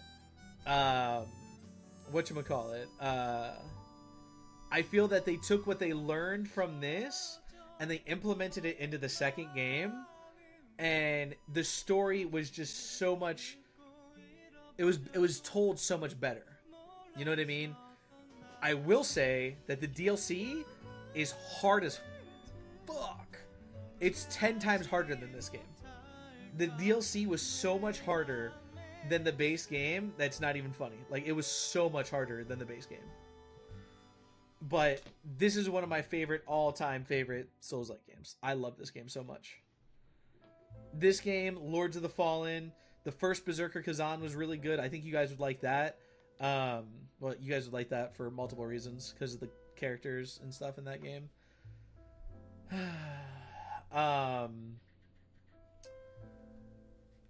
whatchamacallit, I feel that they took what they learned from this and they implemented it into the second game, and the story was just so much, it was told so much better. You know what I mean? I will say that the DLC is hard as fuck. It's 10 times harder than this game. The DLC was so much harder than the base game that's not even funny. Like, it was so much harder than the base game. But this is one of my all-time favorite Souls-like games. I love this game so much. This game, Lords of the Fallen, the first Berserker Kazan was really good. I think you guys would like that. Well, you guys would like that for multiple reasons because of the characters and stuff in that game.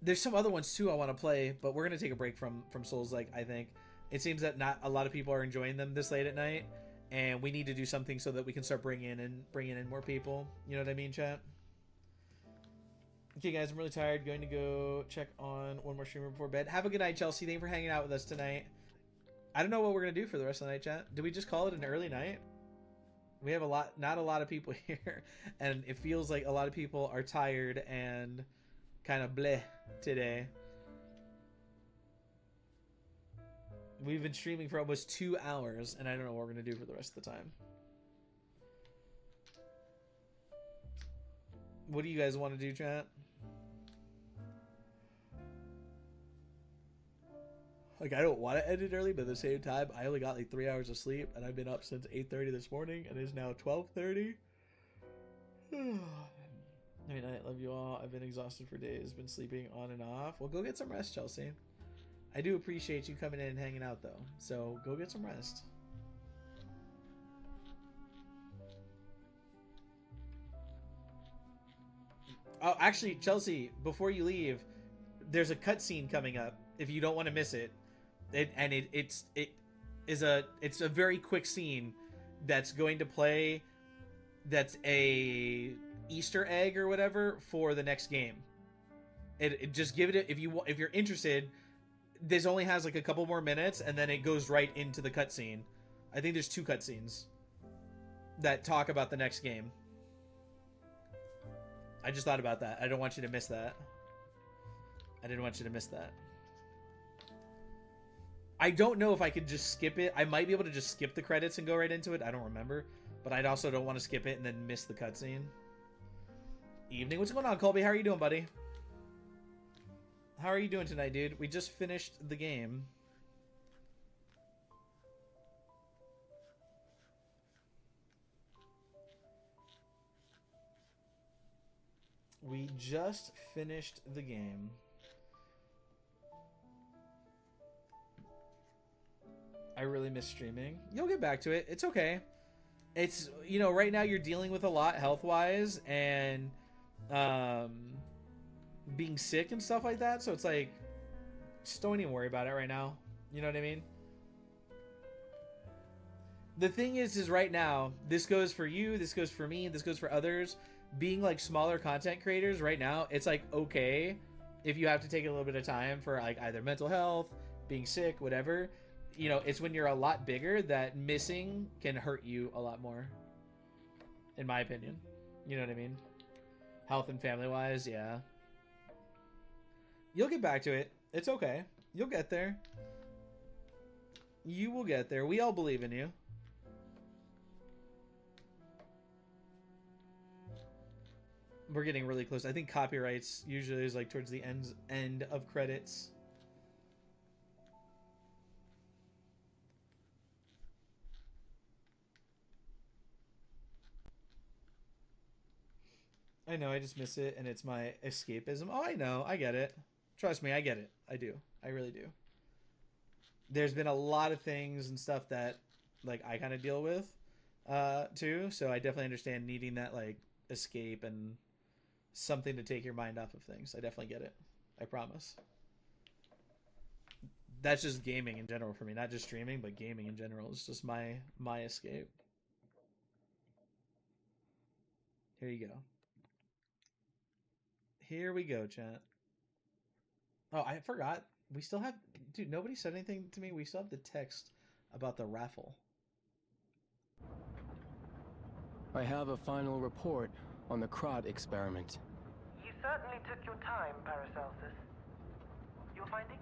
There's some other ones too I want to play, but we're gonna take a break from Souls-like. I think it seems that not a lot of people are enjoying them this late at night, and we need to do something so that we can start bringing in more people. You know what I mean, chat? Okay, guys, I'm really tired. Going to go check on one more streamer before bed. Have a good night, Chelsea. Thank you for hanging out with us tonight. I don't know what we're gonna do for the rest of the night, chat. Do we just call it an early night? We have not a lot of people here, and it feels like a lot of people are tired and kind of bleh today. We've been streaming for almost 2 hours, and I don't know what we're gonna do for the rest of the time. What do you guys want to do, chat? Like, I don't want to end it early, but at the same time, I only got like 3 hours of sleep, and I've been up since 8:30 this morning, and it is now 12:30. I mean, I love you all. I've been exhausted for days, been sleeping on and off. Well, go get some rest, Chelsea. I do appreciate you coming in and hanging out, though. So go get some rest. Oh, actually, Chelsea, before you leave, there's a cutscene coming up. If you don't want to miss it, it's a very quick scene that's going to play. That's a Easter egg or whatever for the next game. It just give it if you're interested. This only has like a couple more minutes, and then it goes right into the cutscene. I think there's 2 cutscenes that talk about the next game. I just thought about that. I don't want you to miss that. I didn't want you to miss that. I don't know if I could just skip it. I might be able to just skip the credits and go right into it. I don't remember. But I also don't want to skip it and then miss the cutscene. Evening. What's going on, Colby? How are you doing, buddy? How are you doing tonight, dude? We just finished the game. We just finished the game. I really miss streaming. You'll get back to it. It's okay. It's, you know, right now you're dealing with a lot health-wise and being sick and stuff like that. So it's like, just don't even worry about it right now. You know what I mean? The thing is right now, this goes for you, this goes for me, this goes for others. Being like smaller content creators right now, it's like okay if you have to take a little bit of time for like either mental health, being sick, whatever. You know, it's when you're a lot bigger that missing can hurt you a lot more, in my opinion. You know what I mean? Health and family wise, yeah. You'll get back to it. It's okay. You'll get there. You will get there. We all believe in you. We're getting really close. I think copyrights usually is like towards the end of credits. I know, I just miss it, and it's my escapism. Oh, I know. I get it. Trust me, I get it. I do. I really do. There's been a lot of things and stuff that, like, I kind of deal with, too. So I definitely understand needing that, like, escape and something to take your mind off of things. I definitely get it. I promise. That's just gaming in general for me. Not just streaming, but gaming in general. It's just my escape. Here you go. Here we go, chat. Oh, I forgot. We still have... Dude, nobody said anything to me. We still have the text about the raffle. I have a final report on the Krat experiment. You certainly took your time, Paracelsus. Your findings?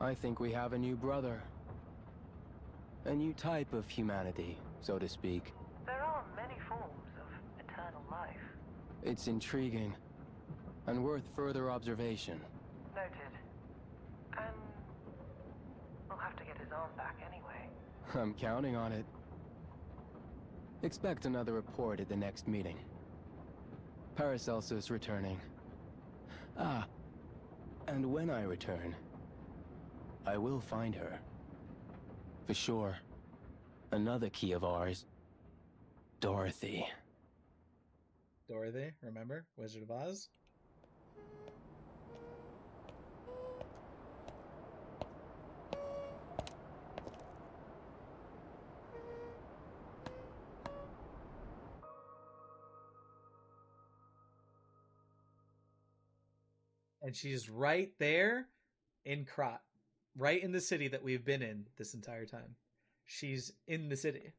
I think we have a new brother. A new type of humanity, so to speak. There are many forms of eternal life. It's intriguing and worth further observation. Noted. And we'll have to get his arm back anyway. I'm counting on it. Expect another report at the next meeting. Paracelsus returning. Ah, and when I return, I will find her. For sure. Another key of ours. Dorothy. Dorothy, remember? Wizard of Oz? And she's right there in Krat, right in the city that we've been in this entire time. She's in the city.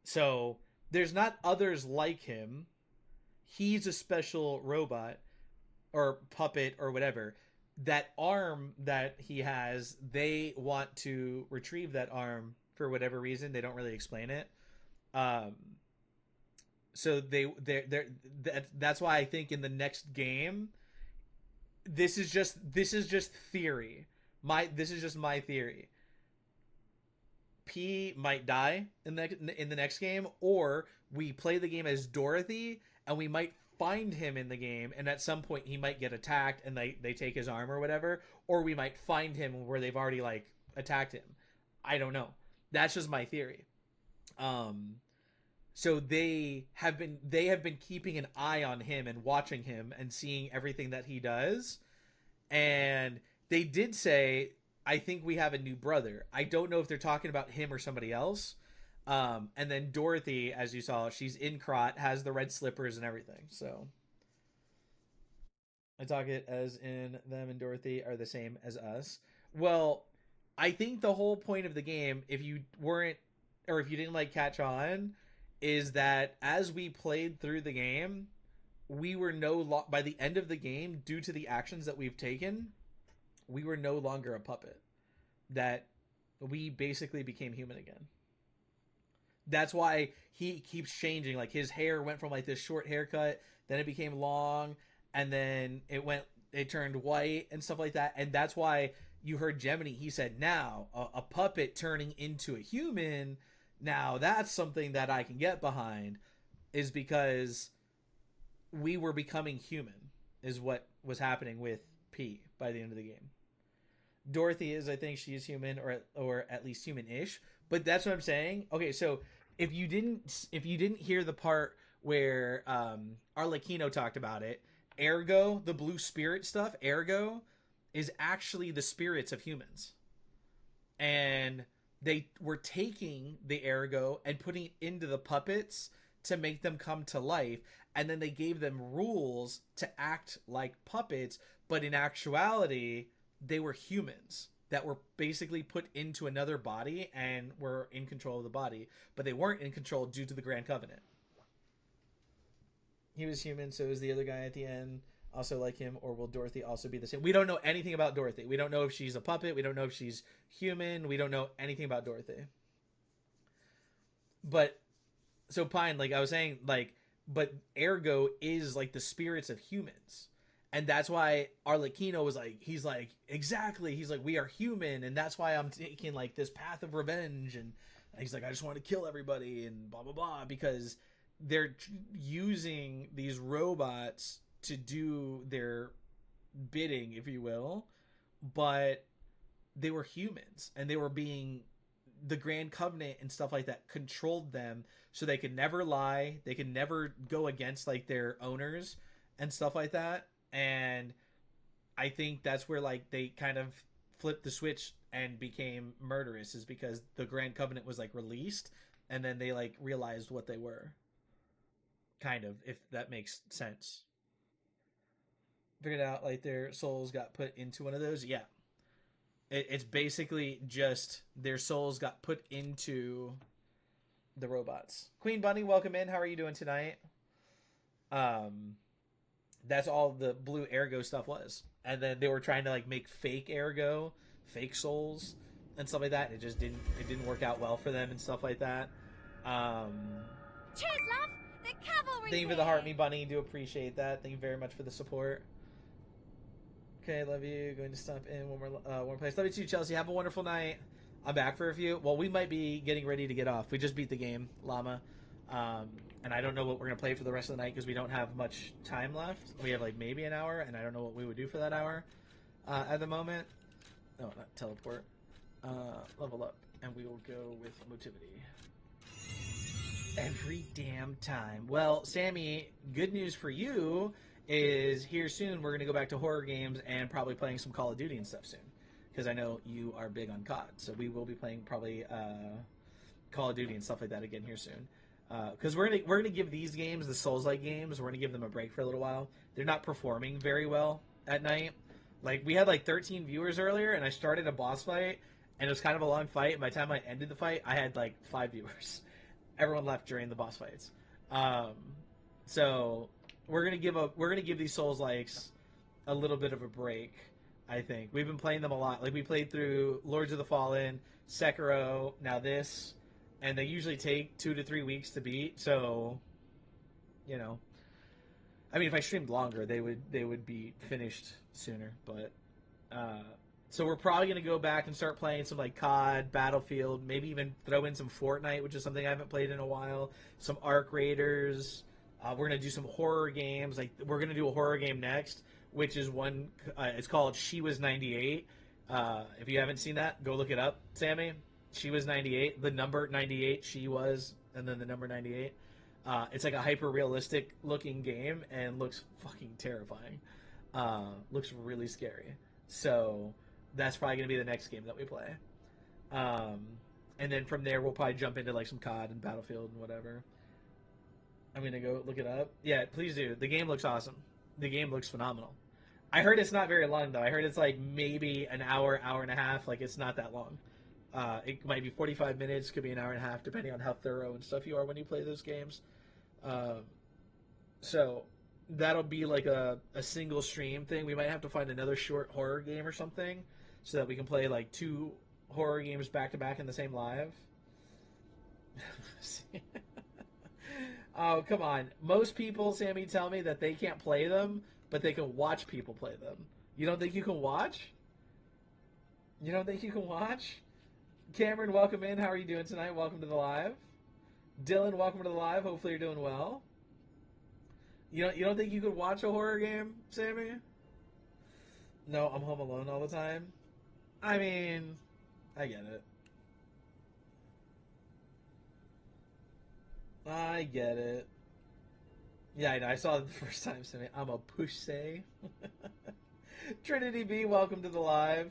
So there's not others like him. He's a special robot or puppet or whatever. That arm that he has, they want to retrieve that arm for whatever reason. They don't really explain it. So that's why I think in the next game, this is just theory. This is just my theory. P might die in the next game, or we play the game as Dorothy, and we might find him in the game, and at some point he might get attacked, and they take his arm or whatever, or we might find him where they've already like attacked him. I don't know. That's just my theory. So they have been keeping an eye on him and watching him and seeing everything that he does, and they did say, I think we have a new brother. I don't know if they're talking about him or somebody else. And then Dorothy, as you saw, she's in Krat, has the red slippers and everything. So I talk it as in them and Dorothy are the same as us. Well, I think the whole point of the game, if you didn't like catch on, is that as we played through the game, we were by the end of the game, due to the actions that we've taken, we were no longer a puppet. That we basically became human again. That's why he keeps changing. Like his hair went from like this short haircut, then it became long, and then it turned white and stuff like that. And that's why you heard Gemini, he said, now a puppet turning into a human, now that's something that I can get behind, is because we were becoming human, is what was happening with P by the end of the game. Dorothy is, I think she is human, or at least human-ish. But that's what I'm saying. Okay, so if you didn't hear the part where Arlecchino talked about it, Ergo, the blue spirit stuff, Ergo is actually the spirits of humans. And they were taking the Ergo and putting it into the puppets to make them come to life. And then they gave them rules to act like puppets, but in actuality, they were humans that were basically put into another body and were in control of the body, but they weren't in control due to the Grand Covenant. He was human, so is the other guy at the end also like him, or will Dorothy also be the same? We don't know anything about Dorothy. We don't know if she's a puppet. We don't know if she's human. We don't know anything about Dorothy. But, so Pine, like I was saying, like, but Ergo is like the spirits of humans. And that's why Arlecchino was like, he's like, exactly. He's like, we are human. And that's why I'm taking like this path of revenge. And he's like, I just want to kill everybody and blah, blah, blah. Because they're using these robots to do their bidding, if you will. But they were humans. And they were being, the Grand Covenant and stuff like that controlled them. So they could never lie. They could never go against like their owners and stuff like that. And I think that's where like they kind of flipped the switch and became murderous, is because the Grand Covenant was like released and then they like realized what they were. Kind of, if that makes sense. Figured out like their souls got put into one of those. Yeah. It's basically just their souls got put into the robots. Queen Bunny, welcome in. How are you doing tonight? That's all the blue Ergo stuff was. And then they were trying to like make fake Ergo, fake souls and stuff like that. It just didn't work out well for them and stuff like that. Cheers, love! The cavalry. Thank you for the heart, me bunny. Do appreciate that. Thank you very much for the support. Okay, love you. Going to stop in one more place. Love you too, Chelsea. Have a wonderful night. I'm back for a few. Well, we might be getting ready to get off. We just beat the game, Llama. And I don't know what we're going to play for the rest of the night because we don't have much time left. We have like maybe an hour, and I don't know what we would do for that hour at the moment. No, not teleport. Level up, and we will go with motivity. Every damn time. Well, Sammy, good news for you is here soon we're going to go back to horror games and probably playing some Call of Duty and stuff soon. Because I know you are big on COD. So we will be playing probably Call of Duty and stuff like that again here soon. Because we're gonna give these games, the Souls-like games, we're gonna give them a break for a little while. They're not performing very well at night. Like, we had like 13 viewers earlier, and I started a boss fight, and it was kind of a long fight. And by the time I ended the fight, I had like 5 viewers. Everyone left during the boss fights. So we're gonna give these Souls-likes a little bit of a break. I think we've been playing them a lot. Like, we played through Lords of the Fallen, Sekiro, now this, and they usually take 2 to 3 weeks to beat. So, you know, I mean, if I streamed longer, they would be finished sooner. But so we're probably gonna go back and start playing some like COD, Battlefield, maybe even throw in some Fortnite, which is something I haven't played in a while. Some Arc Raiders. We're gonna do some horror games. Like, we're gonna do a horror game next, which is one. It's called She Was 98. If you haven't seen that, go look it up, Sammy. She Was 98. The number 98. She was, and then the number 98. It's like a hyper realistic looking game and looks fucking terrifying. Looks really scary. So that's probably gonna be the next game that we play. And then from there, we'll probably jump into like some COD and Battlefield and whatever. I'm gonna go look it up. Yeah, please do. The game looks awesome. The game looks phenomenal. I heard it's not very long though. I heard it's like maybe an hour, hour and a half. Like, it's not that long. It might be 45 minutes, could be an hour and a half, depending on how thorough and stuff you are when you play those games. So that'll be like a single stream thing. We might have to find another short horror game or something so that we can play like 2 horror games back to back in the same live. Oh, come on. Most people, Sammy, tell me that they can't play them, but they can watch people play them. You don't think you can watch? You don't think you can watch? Cameron, welcome in. How are you doing tonight? Welcome to the live. Dylan, welcome to the live. Hopefully you're doing well. You don't think you could watch a horror game, Sammy? No, I'm home alone all the time. I mean, I get it. I get it. Yeah, I know. I saw it the first time, Sammy. I'm a pussy. Trinity B, welcome to the live.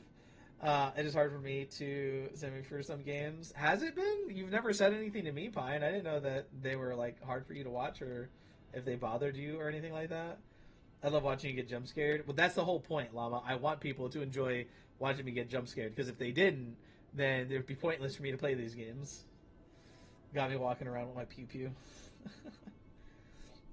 It is hard for me to send me for some games. Has it been? You've never said anything to me, Pine. I didn't know that they were like hard for you to watch, or if they bothered you or anything like that. I love watching you get jump scared. Well, that's the whole point, Llama. I want people to enjoy watching me get jump scared, because if they didn't, then it would be pointless for me to play these games. Got me walking around with my pew pew.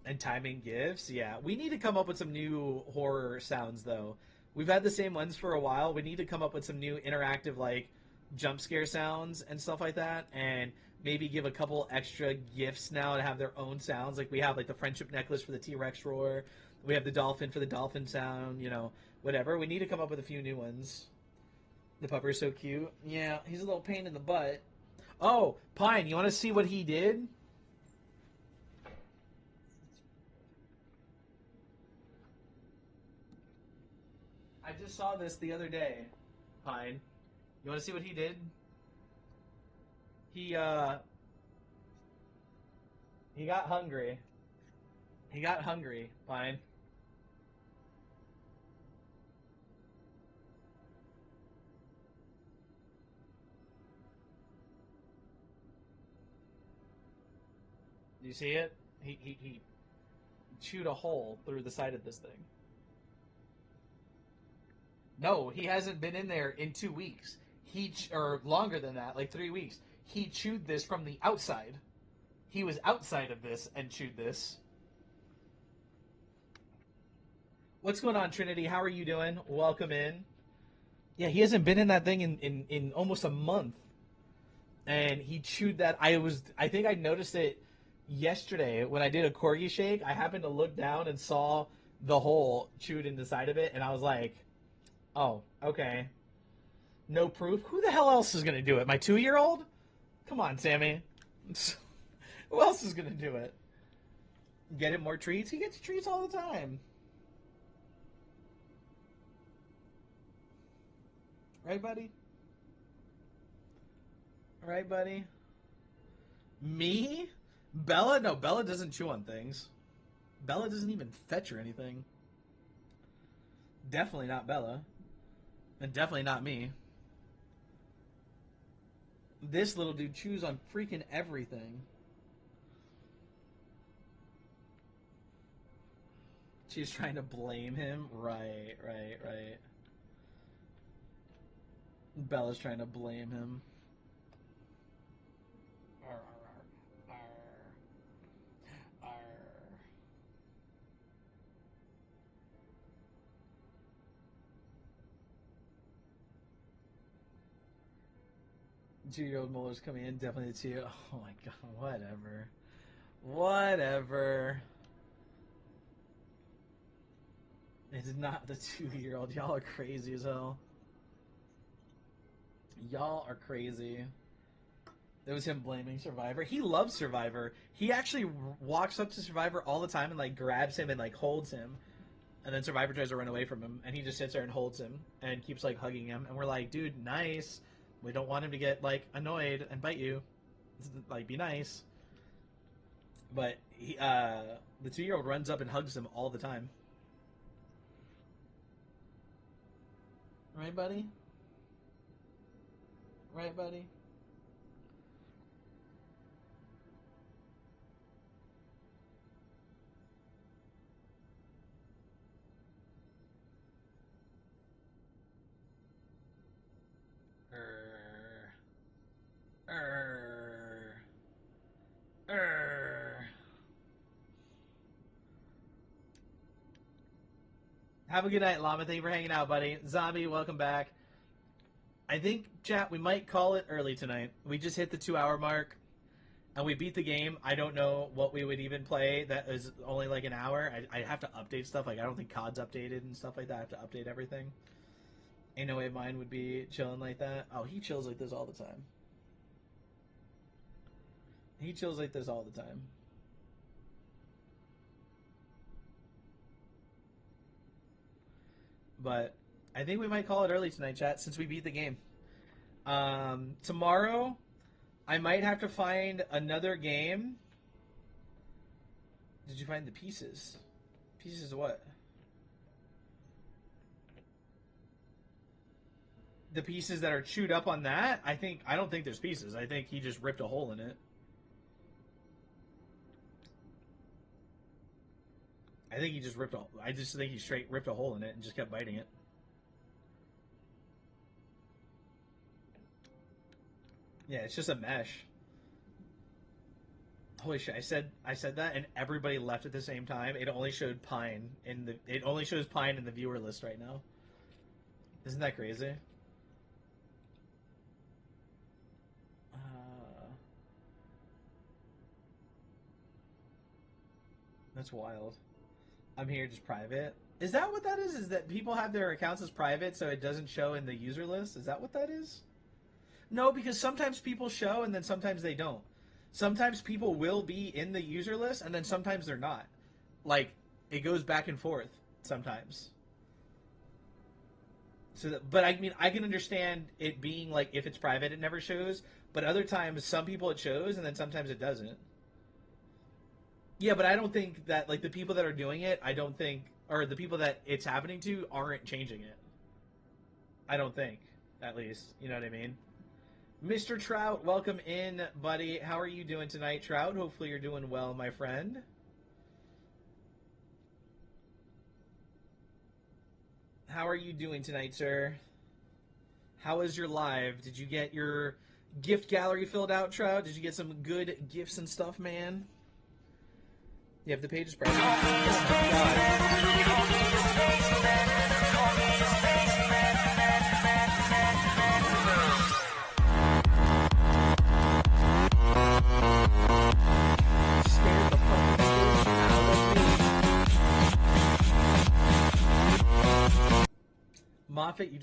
And timing gifts. Yeah, we need to come up with some new horror sounds though. We've had the same ones for a while. We need to come up with some new interactive, like, jump scare sounds and stuff like that, and maybe give a couple extra gifts now to have their own sounds. Like, we have, like, the friendship necklace for the T-Rex roar. We have the dolphin for the dolphin sound, you know, whatever. We need to come up with a few new ones. The pupper's so cute. Yeah, he's a little pain in the butt. Oh, Pine, you want to see what he did? I just saw this the other day, Pine. You want to see what he did? He got hungry. He got hungry, Pine. Do you see it? He chewed a hole through the side of this thing. No, he hasn't been in there in 2 weeks. Or longer than that, like 3 weeks. He chewed this from the outside. He was outside of this and chewed this. What's going on, Trinity? How are you doing? Welcome in. Yeah, he hasn't been in that thing in almost a month. And he chewed that. I think I noticed it yesterday when I did a corgi shake. I happened to look down and saw the hole chewed in the side of it, and I was like, oh, okay. No proof? Who the hell else is going to do it? My 2-year-old? Come on, Sammy. Who else is going to do it? Get him more treats? He gets treats all the time. Right, buddy? Right, buddy? Me? Bella? No, Bella doesn't chew on things. Bella doesn't even fetch or anything. Definitely not Bella. And definitely not me. This little dude chews on freaking everything. She's trying to blame him. Right. Bella's trying to blame him. Two-year-old Muller's coming in, definitely the two. Oh my god, whatever. It's not the 2-year-old. Y'all are crazy as hell. Y'all are crazy. It was him blaming Survivor. He loves Survivor. He actually walks up to Survivor all the time and like grabs him and like holds him. And then Survivor tries to run away from him and he just sits there and holds him and keeps like hugging him. And we're like, dude, nice. We don't want him to get like annoyed and bite you. Like, be nice. But he, the 2-year-old runs up and hugs him all the time. Right, buddy? Right, buddy? Have a good night, Llama. Thank you for hanging out, buddy. Zombie, welcome back. I think, chat, we might call it early tonight. We just hit the 2-hour mark, and we beat the game. I don't know what we would even play that is only like an hour. I have to update stuff. Like, I don't think COD's updated and stuff like that. I have to update everything. Ain't no way mine would be chilling like that. Oh, he chills like this all the time. He chills like this all the time. But I think we might call it early tonight, chat, since we beat the game. Tomorrow, I might have to find another game. Did you find the pieces? Pieces of what? The pieces that are chewed up on that? I don't think there's pieces. I think he just ripped a hole in it. I think he just ripped I just think he straight ripped a hole in it and just kept biting it. Yeah, it's just a mesh. Holy shit! I said that, and everybody left at the same time. It only showed Pine it only shows Pine in the viewer list right now. Isn't that crazy? That's wild. I'm here just private. Is that what that is? Is that people have their accounts as private so it doesn't show in the user list? Is that what that is? No, because sometimes people show and then sometimes they don't. Sometimes people will be in the user list and then sometimes they're not. Like, it goes back and forth sometimes. So that, but I mean, I can understand it being like, if it's private it never shows, but other times some people it shows and then sometimes it doesn't. Yeah, but I don't think that, like, the people that are doing it, I don't think, or the people that it's happening to aren't changing it. I don't think, at least. You know what I mean? Mr. Trout, welcome in, buddy. How are you doing tonight, Trout? Hopefully you're doing well, my friend. How are you doing tonight, sir? How was your live? Did you get your gift gallery filled out, Trout? Did you get some good gifts and stuff, man? Yeah, if the page is private. Oh my God. Moffat, you just